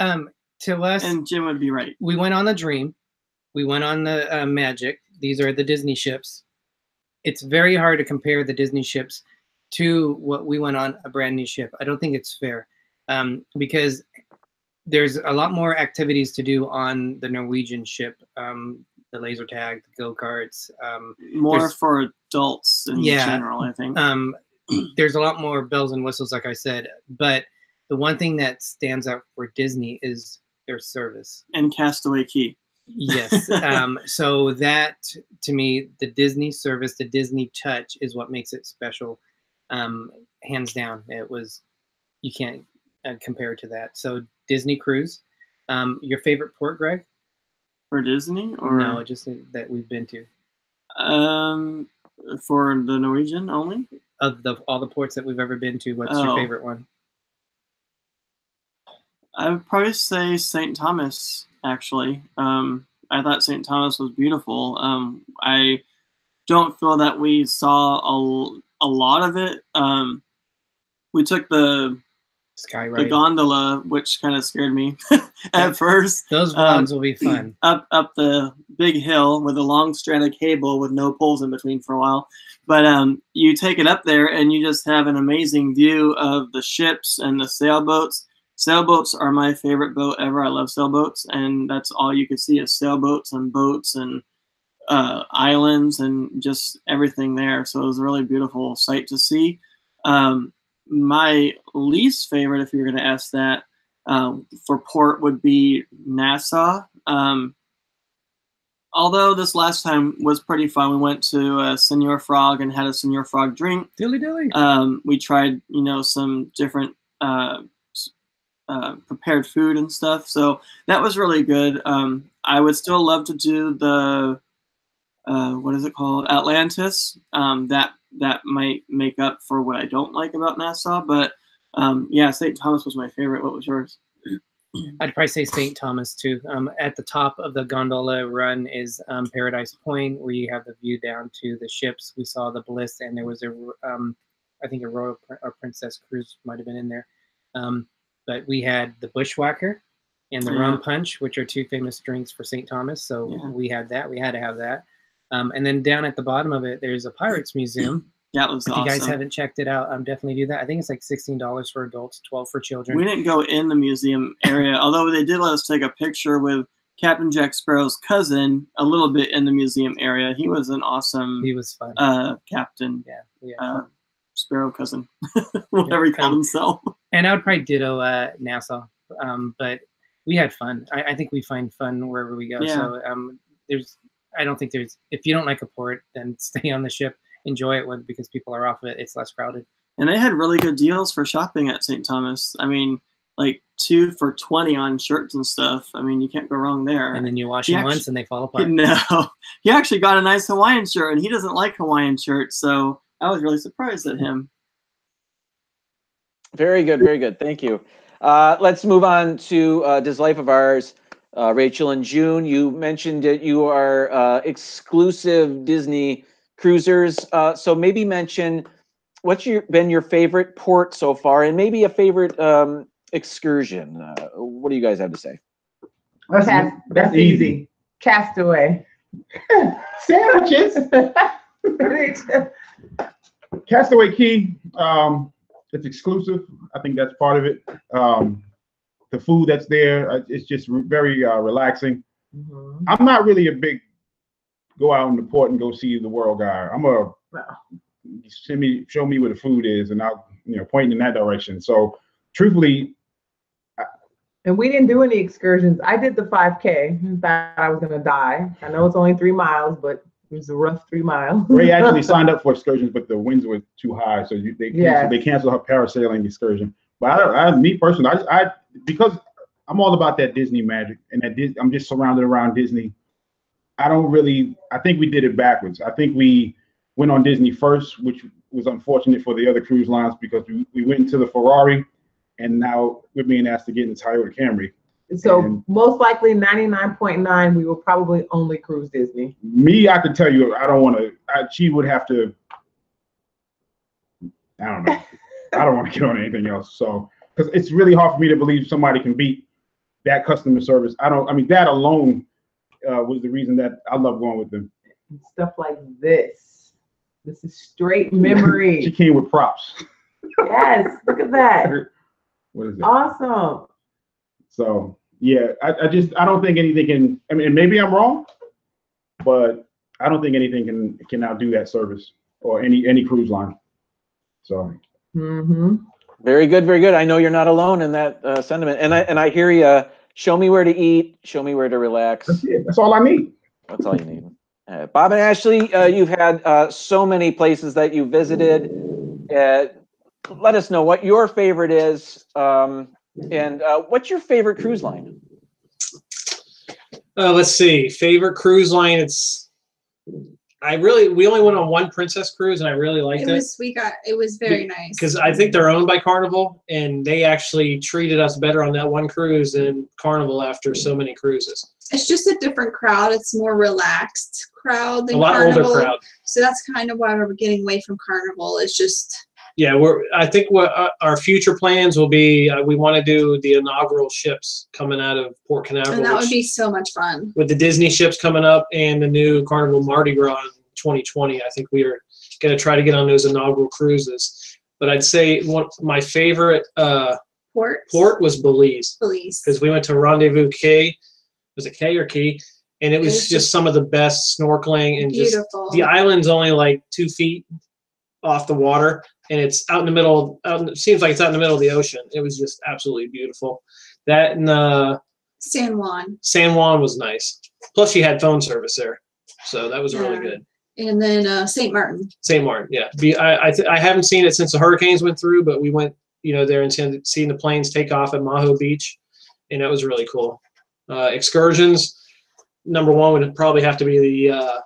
To us, and Jim would be right. We went on the Dream. We went on the Magic. These are the Disney ships. It's very hard to compare the Disney ships to what we went on, a brand new ship. I don't think it's fair because there's a lot more activities to do on the Norwegian ship. The laser tag, the go-karts. More for adults in general, I think. There's a lot more bells and whistles, like I said. But the one thing that stands out for Disney is their service. And Castaway Key. Yes. So that, to me, the Disney service, the Disney touch is what makes it special. Hands down. You can't compare to that. So Disney cruise. Your favorite port, Greg? For Disney, or no, just that we've been to. For the Norwegian only. Of all the ports that we've ever been to, what's your favorite one? I would probably say St. Thomas. Actually, I thought St. Thomas was beautiful. I don't feel that we saw a lot of it. We took the gondola, which kind of scared me at first. Those vlogs will be fun. Up the big hill with a long strand of cable with no poles in between for a while. But you take it up there and you just have an amazing view of the ships and the sailboats. Sailboats are my favorite boat ever. I love sailboats, and that's all you could see is sailboats and boats and islands and just everything there. So it was a really beautiful sight to see. My least favorite, if you were going to ask that, for port would be Nassau. Although this last time was pretty fun. We went to Senor Frog and had a Senor Frog drink. Dilly dilly. We tried, some different prepared food and stuff. So that was really good. I would still love to do the, what is it called? Atlantis. That might make up for what I don't like about Nassau, but yeah, St. Thomas was my favorite. What was yours? I'd probably say St. Thomas too. At the top of the gondola run is Paradise Point, where you have the view down to the ships. We saw the Bliss, and there was I think a Royal or Princess Cruise might have been in there. But we had the Bushwhacker and the Rum Punch, which are two famous drinks for St. Thomas. So we had that. We had to have that. And then down at the bottom of it, there's a Pirates Museum. That was awesome. If you guys haven't checked it out, definitely do that. I think it's like $16 for adults, $12 for children. We didn't go in the museum area, although they did let us take a picture with Captain Jack Sparrow's cousin a little bit in the museum area. He was an awesome captain. Yeah. Sparrow cousin, whatever he called himself. And I would probably ditto Nassau. But we had fun. I think we find fun wherever we go. Yeah. So I don't think if you don't like a port, then stay on the ship. Enjoy it because people are off of it. It's less crowded. And they had really good deals for shopping at St. Thomas. I mean, like 2 for $20 on shirts and stuff. I mean, you can't go wrong there. And then you wash them once and they fall apart. No, he actually got a nice Hawaiian shirt, and he doesn't like Hawaiian shirts, so I was really surprised at him. Very good, very good. Thank you. Let's move on to This Life of Ours. Rachel and June, you mentioned that you are exclusive Disney cruisers. So maybe mention what's been your favorite port so far, and maybe a favorite excursion? What do you guys have to say? That's easy. Castaway. Sandwiches. Castaway Key. It's exclusive. I think that's part of it. The food that's there, it's just very relaxing. Mm-hmm. I'm not really a big go out in the port and go see the world guy. I'm a show me where the food is, and I'll point in that direction. So truthfully. And we didn't do any excursions. I did the 5K. In fact, I was gonna die. I know it's only 3 miles, but it was a rough 3 miles. Ray actually signed up for excursions, but the winds were too high, so they canceled her parasailing excursion. But me personally, I because I'm all about that Disney magic, and I'm just surrounded around Disney. I think we did it backwards. I think we went on Disney first, which was unfortunate for the other cruise lines because we went into the Ferrari, and now we're being asked to get in the Toyota Camry. So most likely 99.9, we will probably only cruise Disney. Me, I can tell you, I don't want to. She would have to. I don't know. I don't want to get on anything else. So, because it's really hard for me to believe somebody can beat that customer service. That alone was the reason that I love going with them. Stuff like this. This is straight memory. She came with props. Yes, look at that. What is it? Awesome. So yeah, I don't think anything can. I mean, maybe I'm wrong, but I don't think anything can outdo that service or any cruise line. So. Mm-hmm. Very good, very good. I know you're not alone in that sentiment, and I hear you. Show me where to eat. Show me where to relax. That's it. That's all I need. That's all you need. Bob and Ashley, you've had so many places that you visited. Let us know what your favorite is, and what's your favorite cruise line? Let's see. Favorite cruise line. We only went on one Princess cruise, and I really liked it. It was very nice. Because I think they're owned by Carnival, and they actually treated us better on that one cruise than Carnival after so many cruises. It's just a different crowd. It's more relaxed crowd than a lot Carnival. Older crowd. So that's kind of why we're getting away from Carnival. It's just. Yeah, I think what our future plans will be. We want to do the inaugural ships coming out of Port Canaveral. And that would be so much fun. With the Disney ships coming up and the new Carnival Mardi Gras in 2020, I think we are going to try to get on those inaugural cruises. But I'd say my favorite port was Belize. Because we went to Rendezvous Cay. Was it Cay or Key? And it was just some of the best snorkeling and beautiful. Just the island's only like 2 feet off the water, and it's out in the middle. It seems like it's out in the middle of the ocean. It was just absolutely beautiful. That and San Juan. San Juan was nice. Plus, you had phone service there, so that was really good. And then St. Martin. St. Martin, yeah. I haven't seen it since the hurricanes went through, but we went, there and seen the planes take off at Maho Beach, and that was really cool. Excursions, number one would probably have to be the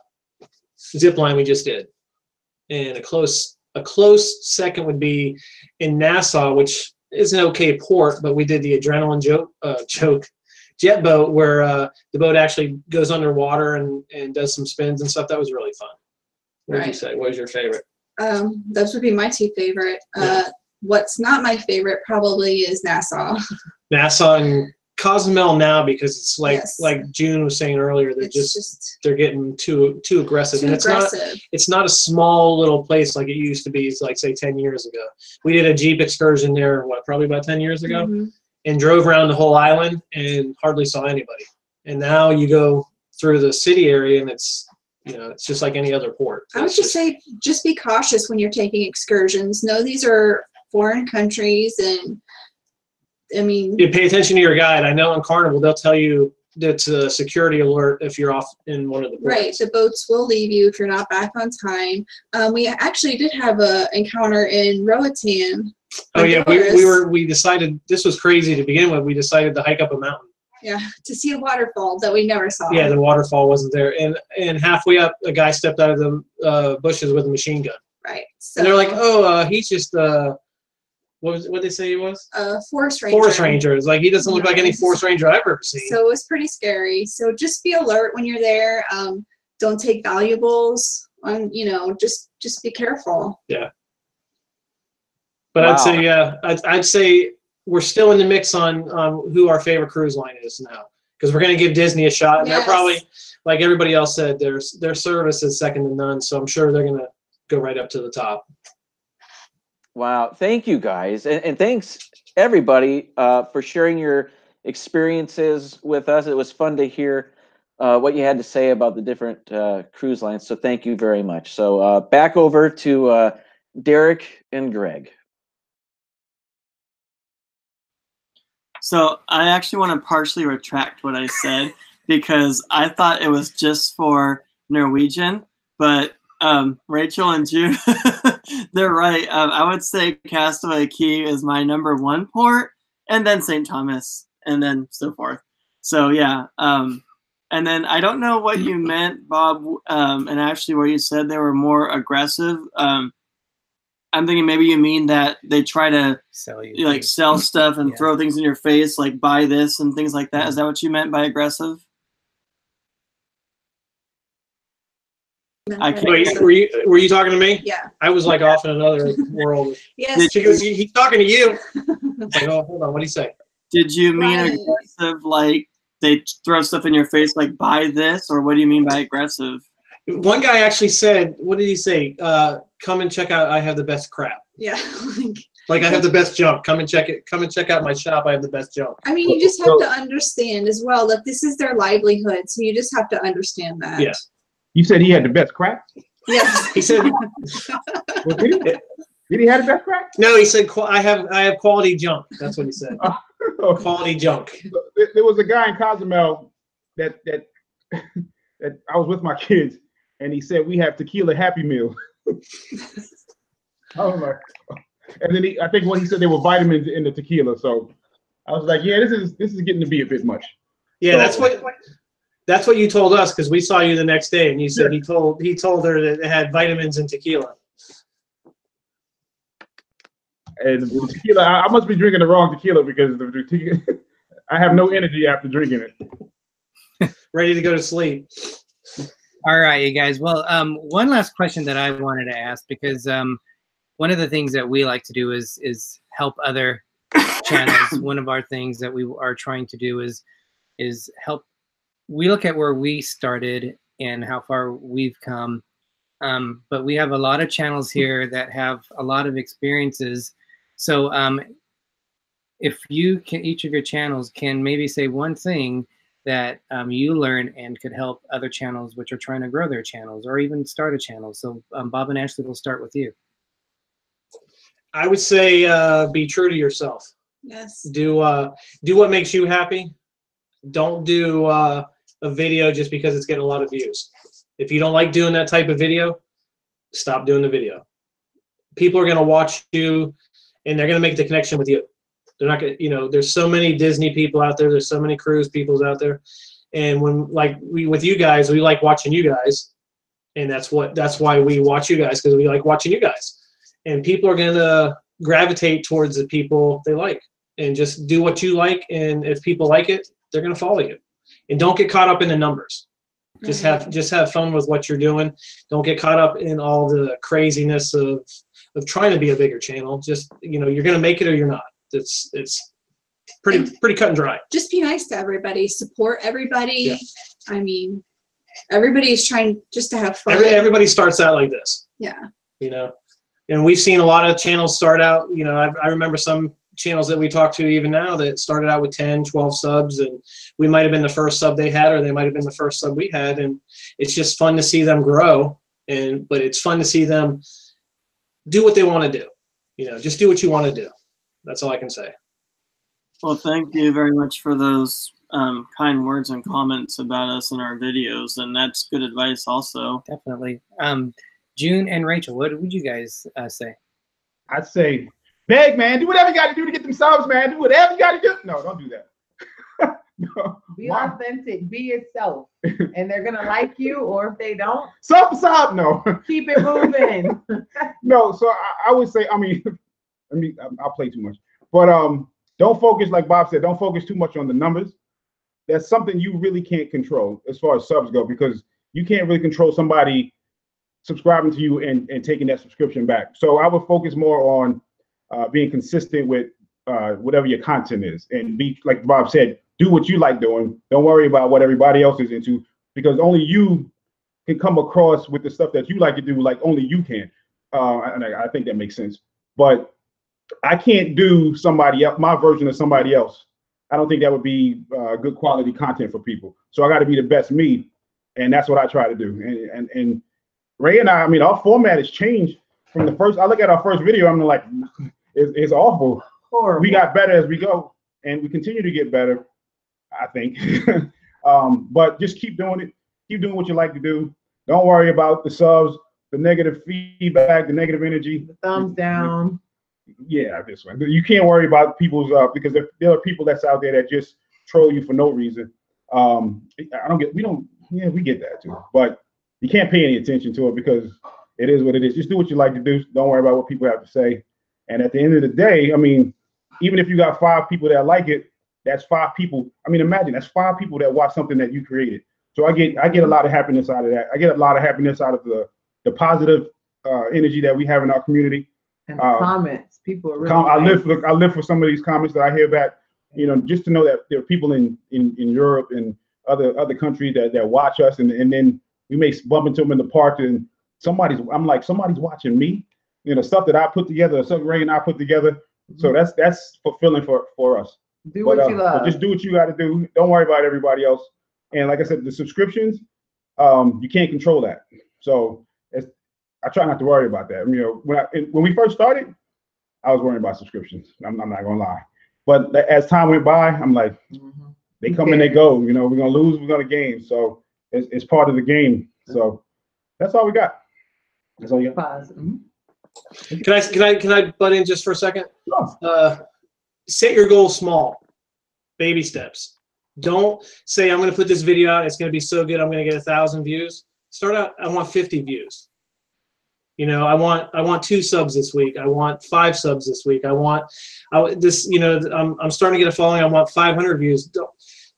zip line we just did. And a close second would be in Nassau, which is an okay port, but we did the adrenaline choke jet boat where the boat actually goes underwater and does some spins and stuff. That was really fun. What did you say? What was your favorite? Those would be my two favorite. What's not my favorite probably is Nassau. Nassau and Cozumel now, because it's like June was saying earlier, they're getting too aggressive. It's not a small little place like it used to be. It's like, say, 10 years ago. We did a Jeep excursion there, probably about 10 years ago, and drove around the whole island and hardly saw anybody. And now you go through the city area and it's just like any other port. I would say just be cautious when you're taking excursions. Know these are foreign countries, and you pay attention to your guide. I know on Carnival they'll tell you that's a security alert if you're off in one of the ports. Right, the boats will leave you if you're not back on time. We actually did have an encounter in Roatan. Oh yeah, we decided, this was crazy to begin with. We decided to hike up a mountain. Yeah, to see a waterfall that we never saw. Yeah, the waterfall wasn't there, and halfway up, a guy stepped out of the bushes with a machine gun. Right. So, and they're like, "Oh, he's just what did they say he was? Forest ranger. Forest ranger. It's like he doesn't look like any forest ranger I've ever seen. So it was pretty scary. So just be alert when you're there. Don't take valuables. Just be careful. Yeah. But Wow. I'd say, I'd say we're still in the mix on who our favorite cruise line is now, because we're going to give Disney a shot, and they're probably, like everybody else said, their service is second to none. So I'm sure they're going to go right up to the top. Wow. Thank you, guys. And thanks, everybody, for sharing your experiences with us. It was fun to hear what you had to say about the different cruise lines. So thank you very much. So back over to Derick and Greg. So I actually want to partially retract what I said, because I thought it was just for Norwegian, but Rachel and June, they're right. I would say Castaway Cay is my #1 port, and then St. Thomas, and then so forth. So yeah. And then I don't know what you meant, Bob, and actually where you said they were more aggressive. I'm thinking maybe you mean that they try to sell stuff and throw things in your face, like buy this and things like that. Is that what you meant by aggressive? I can't. Wait, were you talking to me? Yeah. I was like off in another world. Yes. She goes, he's talking to you. It's like, oh, hold on, what did he say? Did you mean aggressive, like they throw stuff in your face, like buy this, or what do you mean by aggressive? One guy actually said, what did he say? Come and check out, I have the best crap. Yeah. Like I have the best junk. Come and check it. Come and check out my shop. I have the best junk. I mean, you just have to understand as well that this is their livelihood. So you just have to understand that. Yeah. You said he had the best crack? Yes. He said, Well, did he have the best crack? no, he said, I have quality junk. That's what he said. Quality junk. There was a guy in Cozumel that I was with my kids, and he said we have tequila Happy Meal. I was like, and then I think what he said there were vitamins in the tequila. So I was like, yeah, this is getting to be a bit much. Yeah, so, that's what you told us, because we saw you the next day, and you said he told her that it had vitamins in tequila. And the tequila, I must be drinking the wrong tequila, because the tequila, I have no energy after drinking it. Ready to go to sleep. All right, you guys. Well, one last question that I wanted to ask, because one of the things that we like to do is help other channels. One of our things that we are trying to do is help. We look at where we started and how far we've come, but we have a lot of channels here that have a lot of experiences. So if you can, each of your channels can maybe say one thing that you learn and could help other channels which are trying to grow their channels or even start a channel. So Bob and Ashley, we'll start with you. I would say be true to yourself. Yes. Do what makes you happy. Don't do a video just because it's getting a lot of views. If you don't like doing that type of video, stop doing the video. People are going to watch you, and they're going to make the connection with you. They're not going to, there's so many Disney people out there. There's so many cruise people out there. And with you guys, we like watching you guys. And that's why we watch you guys, because we like watching you guys. And people are going to gravitate towards the people they like, and just do what you like. And if people like it, they're going to follow you. And don't get caught up in the numbers. Just have fun with what you're doing. Don't get caught up in all the craziness of trying to be a bigger channel. Just, you're going to make it or you're not. It's pretty cut and dry. Just be nice to everybody. Support everybody. Yeah. I mean, everybody's trying just to have fun. Everybody starts out like this. Yeah. And we've seen a lot of channels start out, I remember some channels that we talk to even now that started out with 10, 12 subs, and we might have been the first sub they had, or they might have been the first sub we had. And it's just fun to see them grow. But it's fun to see them do what they want to do. Just do what you want to do. That's all I can say. Well, thank you very much for those kind words and comments about us in our videos, and that's good advice also. Definitely. June and Rachel, what would you guys say? I'd say, beg, man, do whatever you got to do to get them subs, man. Do whatever you got to do. No, don't do that. No. Be authentic. Be yourself. And they're going to like you, or if they don't, sub, no. Keep it moving. No, so I would say, I'll play too much. But don't focus, like Bob said, don't focus too much on the numbers. That's something you really can't control as far as subs go, because you can't really control somebody subscribing to you and taking that subscription back. So I would focus more on being consistent with whatever your content is, and be, like Bob said, do what you like doing. Don't worry about what everybody else is into, because only you can come across with the stuff that you like to do, like only you can. And I think that makes sense. But I can't do somebody else, my version of somebody else. I don't think that would be good quality content for people. So I got to be the best me, and that's what I try to do. And Ray and I mean, our format has changed from the first. I look at our first video, I'm like, it's awful. Horrible. We got better as we go, and we continue to get better, I think. But just keep doing it. Keep doing what you like to do. Don't worry about the subs, the negative feedback, the negative energy. The thumbs down. Yeah, this one. You can't worry about people's because there are people that's out there that just troll you for no reason. We get that too, but you can't pay any attention to it because it is what it is. Just do what you like to do. Don't worry about what people have to say. And at the end of the day, I mean, even if you got 5 people that like it, that's 5 people. I mean, imagine that's 5 people that watch something that you created. So I get a lot of happiness out of that. I get a lot of happiness out of the positive energy that we have in our community. And comments, people are really. I live for some of these comments that I hear back. You know, just to know that there are people in Europe and other countries that watch us, and then we may bump into them in the park, and somebody's watching me. You know, stuff that I put together, something Ray and I put together. So that's fulfilling for us. Do what you love. Just do what you got to do. Don't worry about everybody else. And like I said, the subscriptions, you can't control that. So I try not to worry about that. You know, when we first started, I was worrying about subscriptions. I'm not gonna lie. But as time went by, I'm like, they come and they go. You know, we're gonna lose, we're gonna gain. So it's part of the game. So that's all we got. That's all you got. Can I butt in just for a second? Sure. Set your goals small, baby steps. Don't say I'm going to put this video out. It's going to be so good. I'm going to get 1,000 views. Start out. I want 50 views. You know, I want 2 subs this week. I want 5 subs this week. I'm starting to get a following. I want 500 views.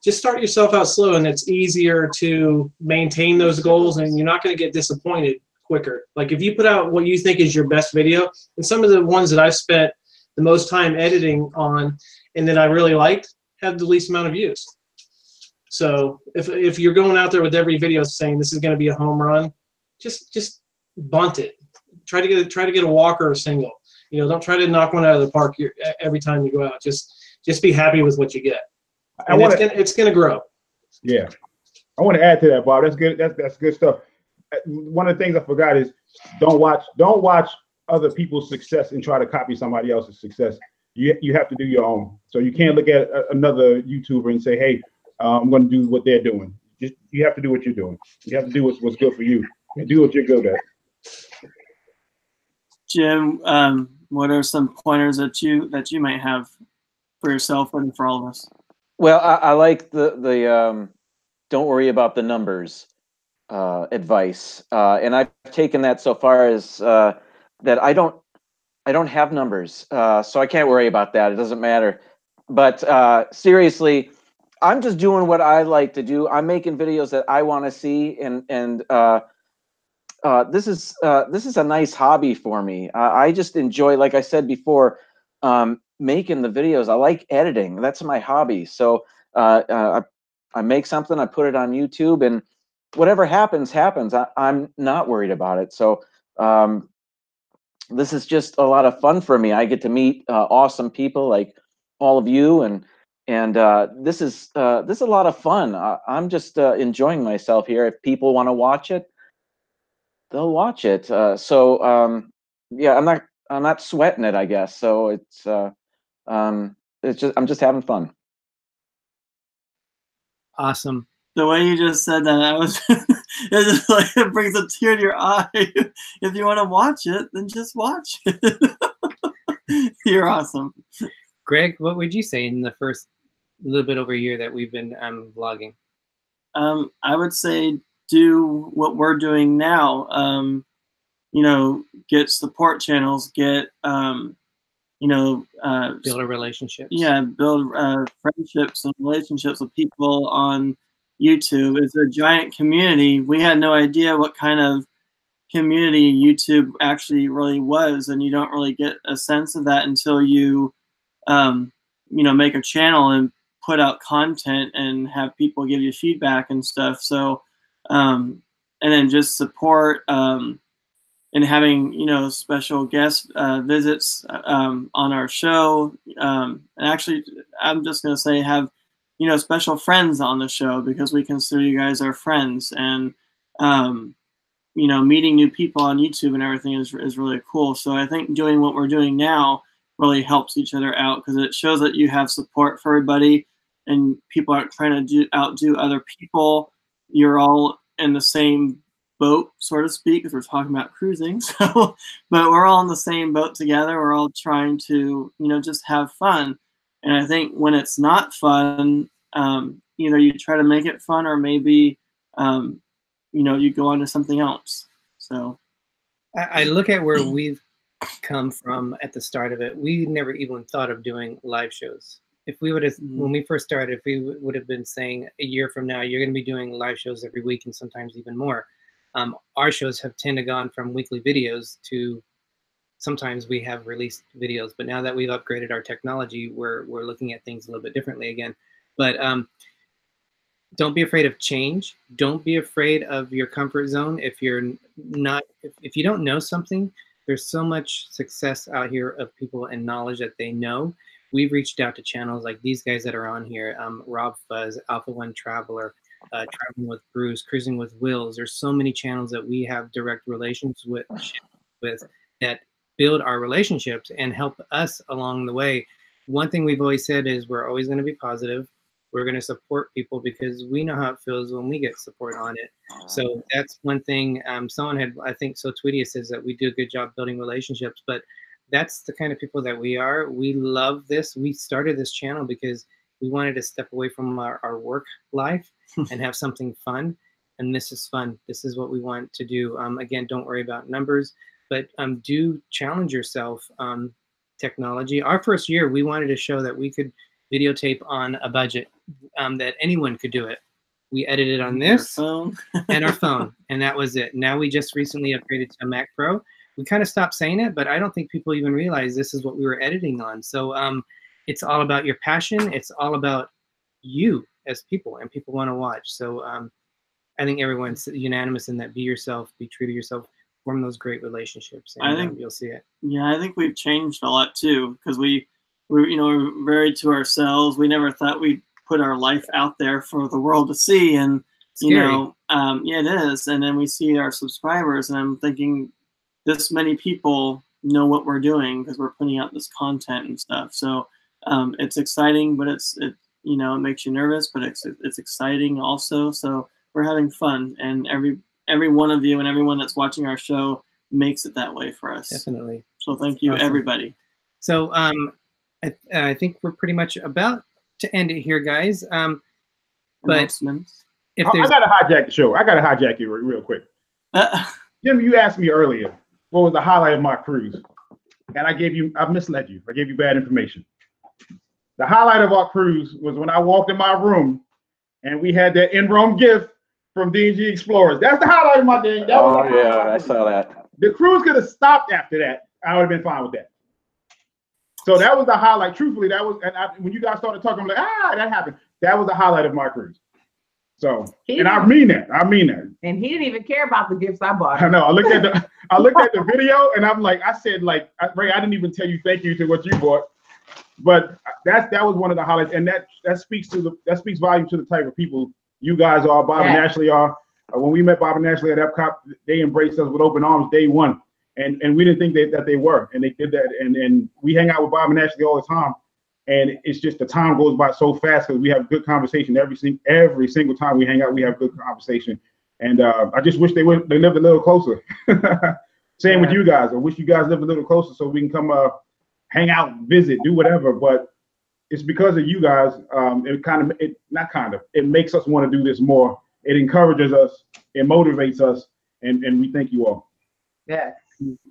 Just start yourself out slow, and it's easier to maintain those goals, and you're not going to get disappointed quicker. Like if you put out what you think is your best video, and some of the ones that I've spent the most time editing on and that I really liked have the least amount of views. So if you're going out there with every video saying this is going to be a home run, just bunt it. Try to get a walk or a single. You know, don't try to knock one out of the park every time you go out. Just be happy with what you get. And it's gonna grow. Yeah, I want to add to that, Bob. That's good. That's good stuff. One of the things I forgot is don't watch other people's success and try to copy somebody else's success. You have to do your own. So you can't look at another YouTuber and say, hey, I'm going to do what they're doing. You have to do what you're doing. You have to do what's good for you and do what you're good at. Jim, what are some pointers that you might have for yourself and for all of us? Well, I like the don't worry about the numbers advice, and I've taken that so far as that I don't have numbers, so I can't worry about that. It doesn't matter. But seriously, I'm just doing what I like to do. I'm making videos that I want to see, and this is a nice hobby for me. I just enjoy, like I said before, making the videos. I like editing. That's my hobby. So I make something, I put it on YouTube, and whatever happens, happens. I'm not worried about it. So this is just a lot of fun for me. I get to meet awesome people like all of you, and this is a lot of fun. I'm just enjoying myself here. If people want to watch it, they'll watch it. Yeah, I'm not sweating it, I guess. So it's just, I'm just having fun. Awesome. The way you just said that, it's just like it brings a tear to your eye. If you want to watch it, then just watch it. You're awesome. Greg, what would you say in the first little bit over a year that we've been vlogging? I would say do what we're doing now. You know, get support channels, get build a relationships. Yeah, build friendships and relationships with people on YouTube. It's a giant community. We had no idea what kind of community YouTube actually really was, and you don't really get a sense of that until you, you know, make a channel and put out content and have people give you feedback and stuff. So, and then just support, and having, you know, special guest visits on our show. And actually, I'm just gonna say have, you know, special friends on the show, because we consider you guys our friends. And you know, meeting new people on YouTube and everything is really cool. So I think doing what we're doing now really helps each other out, because it shows that you have support for everybody, and people aren't trying to outdo other people. You're all in the same boat, so to speak, because we're talking about cruising. So, but we're all in the same boat together. We're all trying to, you know, just have fun. And I think when it's not fun, either you try to make it fun, or maybe, you know, you go on to something else. So I look at where we've come from at the start of it. We never even thought of doing live shows. If we would have, when we first started, if we would have been saying a year from now, you're going to be doing live shows every week and sometimes even more. Our shows have tended to gone from weekly videos to sometimes we have released videos, but now that we've upgraded our technology, we're looking at things a little bit differently again. But don't be afraid of change. Don't be afraid of your comfort zone. If you're not, if you don't know something, there's so much success out here of people and knowledge that they know. We've reached out to channels like these guys that are on here, Rob Fuzz, Alpha One Traveler, Traveling with Bruce, Cruising with Wills. There's so many channels that we have direct relations with that build our relationships and help us along the way. One thing we've always said is we're always going to be positive. We're going to support people because we know how it feels when we get support on it. So that's one thing. Someone had, I think, so Tweetia says that we do a good job building relationships, but that's the kind of people that we are. We love this. We started this channel because we wanted to step away from our work life and have something fun. And this is fun. This is what we want to do. Again, don't worry about numbers, but do challenge yourself. Technology. Our first year, we wanted to show that we could videotape on a budget, that anyone could do it. We edited on this and our phone, and that was it. Now we just recently upgraded to a Mac Pro. We kind of stopped saying it, but I don't think people even realize this is what we were editing on. So it's all about your passion. It's all about you as people, and people want to watch. So I think everyone's unanimous in that. Be yourself, be true to yourself, form those great relationships, and I think you'll see it. Yeah, I think we've changed a lot too, because we're very to ourselves. We never thought we'd put our life out there for the world to see, and yeah, it is. And then we see our subscribers, and I'm thinking, this many people know what we're doing because we're putting out this content and stuff. So it's exciting, but it makes you nervous, but it's exciting also. So we're having fun, and every one of you and everyone that's watching our show makes it that way for us. Definitely. So thank you, everybody. So I think we're pretty much about to end it here, guys. But if I got to hijack the show. I got to hijack you real quick. Jim, you asked me earlier what was the highlight of my cruise, and I misled you. I gave you bad information. The highlight of our cruise was when I walked in my room and we had that in-room gift from D&G Explorers. That's the highlight of my day. I saw that. The cruise could have stopped after that. I would have been fine with that. So that was the highlight. Truthfully, that was, when you guys started talking, I'm like, that happened. That was the highlight of my cruise. So, and I mean that. And he didn't even care about the gifts I bought. I know. I looked at the video, and I'm like, Ray, I didn't even tell you thank you to what you bought. But that was one of the highlights, and that speaks volume to the type of people you guys are. Bob and Ashley are. When we met Bob and Ashley at Epcot, they embraced us with open arms day one, and we didn't think that they were, and they did that. And we hang out with Bob and Ashley all the time, and it's just the time goes by so fast because we have good conversation every single time we hang out. We have good conversation, and I just wish they lived a little closer. Same with you guys. I wish you guys lived a little closer so we can come hang out, visit, do whatever. But it's because of you guys. It makes us want to do this more. It encourages us. It motivates us, and we thank you all. Yes.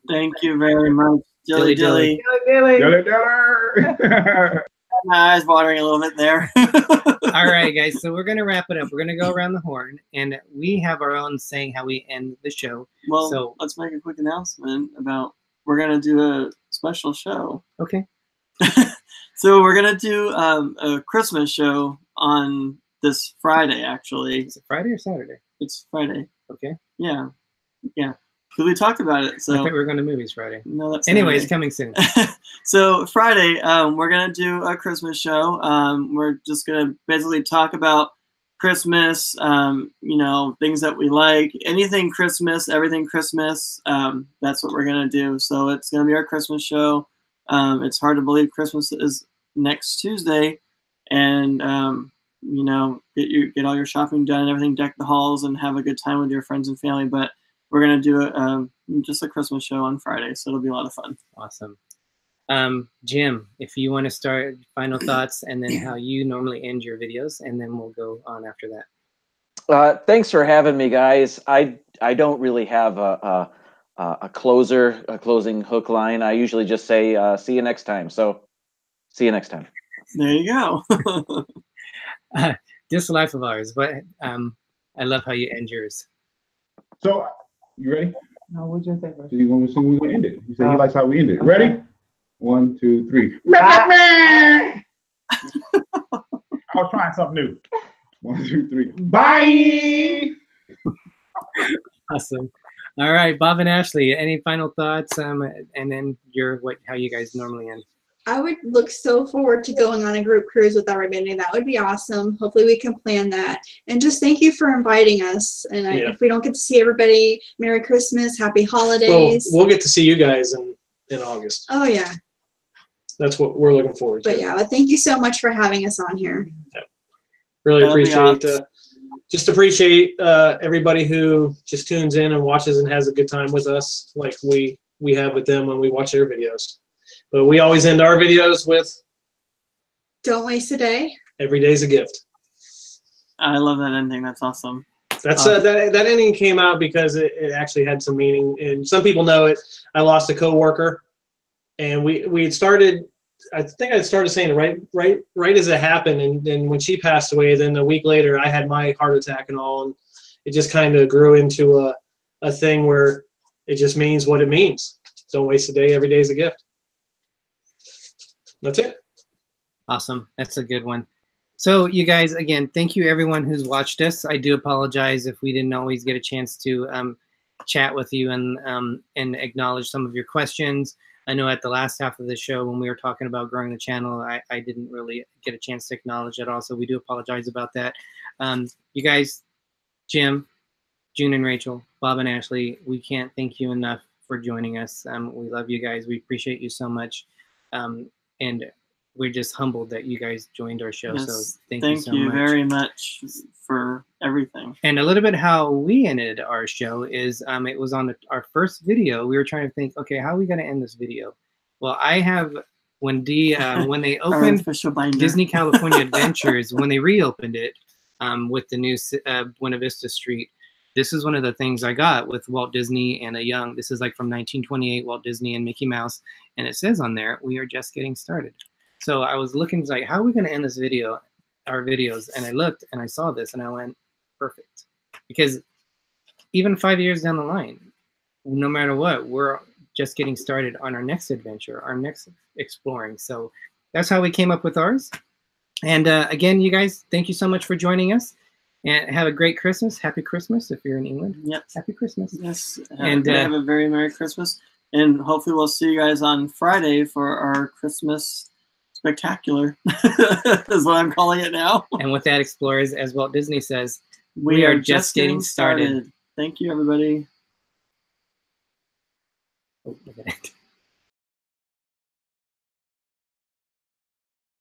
Thank you very much. Dilly. Dilly. Dilly. My eyes watering a little bit there. All right, guys. So we're going to wrap it up. We're going to go around the horn, and we have our own saying how we end the show. Well, so let's make a quick announcement about we're going to do a special show. Okay. So we're going to do a Christmas show on this Friday, actually. Is it Friday or Saturday? It's Friday. Okay. Yeah. Yeah. Because we talked about it. So I thought we were going to movies Friday. No, that's anyways, Saturday. Coming soon. So Friday, we're going to do a Christmas show. We're just going to basically talk about Christmas, you know, things that we like, anything Christmas, everything Christmas. That's what we're going to do. So it's going to be our Christmas show. It's hard to believe Christmas is next Tuesday, and you know, get all your shopping done and everything, deck the halls, and have a good time with your friends and family. But we're gonna do just a Christmas show on Friday, so it'll be a lot of fun. Awesome. Jim, if you want to start, final thoughts, and then how you normally end your videos, and then we'll go on after that. Thanks for having me, guys. I don't really have a closing hook line. I usually just say, see you next time. So see you next time. There you go. This Life of Ours, but I love how you end yours. So, you ready? No, we'll just say first. So you're going to sing, we're going to end it. You said he likes how we end it. Ready? 1, 2, 3. I was trying something new. 1, 2, 3. Bye! Awesome. All right, Bob and Ashley, any final thoughts? And then how you guys normally end. I would look so forward to going on a group cruise with our band. That would be awesome. Hopefully we can plan that. And just thank you for inviting us. And if we don't get to see everybody, Merry Christmas, Happy Holidays. We'll get to see you guys in August. Oh, yeah. That's what we're looking forward to. But yeah, thank you so much for having us on here. Yeah. Really appreciate everybody who just tunes in and watches and has a good time with us, like we have with them when we watch their videos. But we always end our videos with, don't waste a day. Every day's a gift. I love that ending. That's awesome. That's that ending came out because it actually had some meaning, and some people know it. I lost a coworker, and we had started. I think I started saying it right as it happened, and then when she passed away, then a week later I had my heart attack and all, and it just kind of grew into a thing where it just means what it means. Don't waste a day. Every day is a gift. That's it. Awesome. That's a good one. So you guys, again, thank you everyone who's watched us. I do apologize if we didn't always get a chance to chat with you and acknowledge some of your questions. I know at the last half of the show when we were talking about growing the channel, I didn't really get a chance to acknowledge it all, so we do apologize about that. You guys, Jim, June and Rachel, Bob and Ashley, we can't thank you enough for joining us. We love you guys. We appreciate you so much. And we're just humbled that you guys joined our show. Yes, so thank you so much. Thank you very much for everything. And a little bit how we ended our show is it was on our first video. We were trying to think, okay, how are we going to end this video? Well, I have when they opened Disney California Adventures, when they reopened it with the new Buena Vista Street, this is one of the things I got with Walt Disney and this is like from 1928, Walt Disney and Mickey Mouse. And it says on there, we are just getting started. So I was looking like, how are we going to end this video, our videos? And I looked and I saw this and I went, perfect. Because even 5 years down the line, no matter what, we're just getting started on our next adventure, our next exploring. So that's how we came up with ours. And again, you guys, thank you so much for joining us. And have a great Christmas. Happy Christmas if you're in England. Yep. Happy Christmas. Yes. And have a very Merry Christmas. And hopefully we'll see you guys on Friday for our Christmas spectacular, is what I'm calling it now. And with that, Explorers, as Walt Disney says, we are just getting started. Thank you, everybody. Oh, look at it.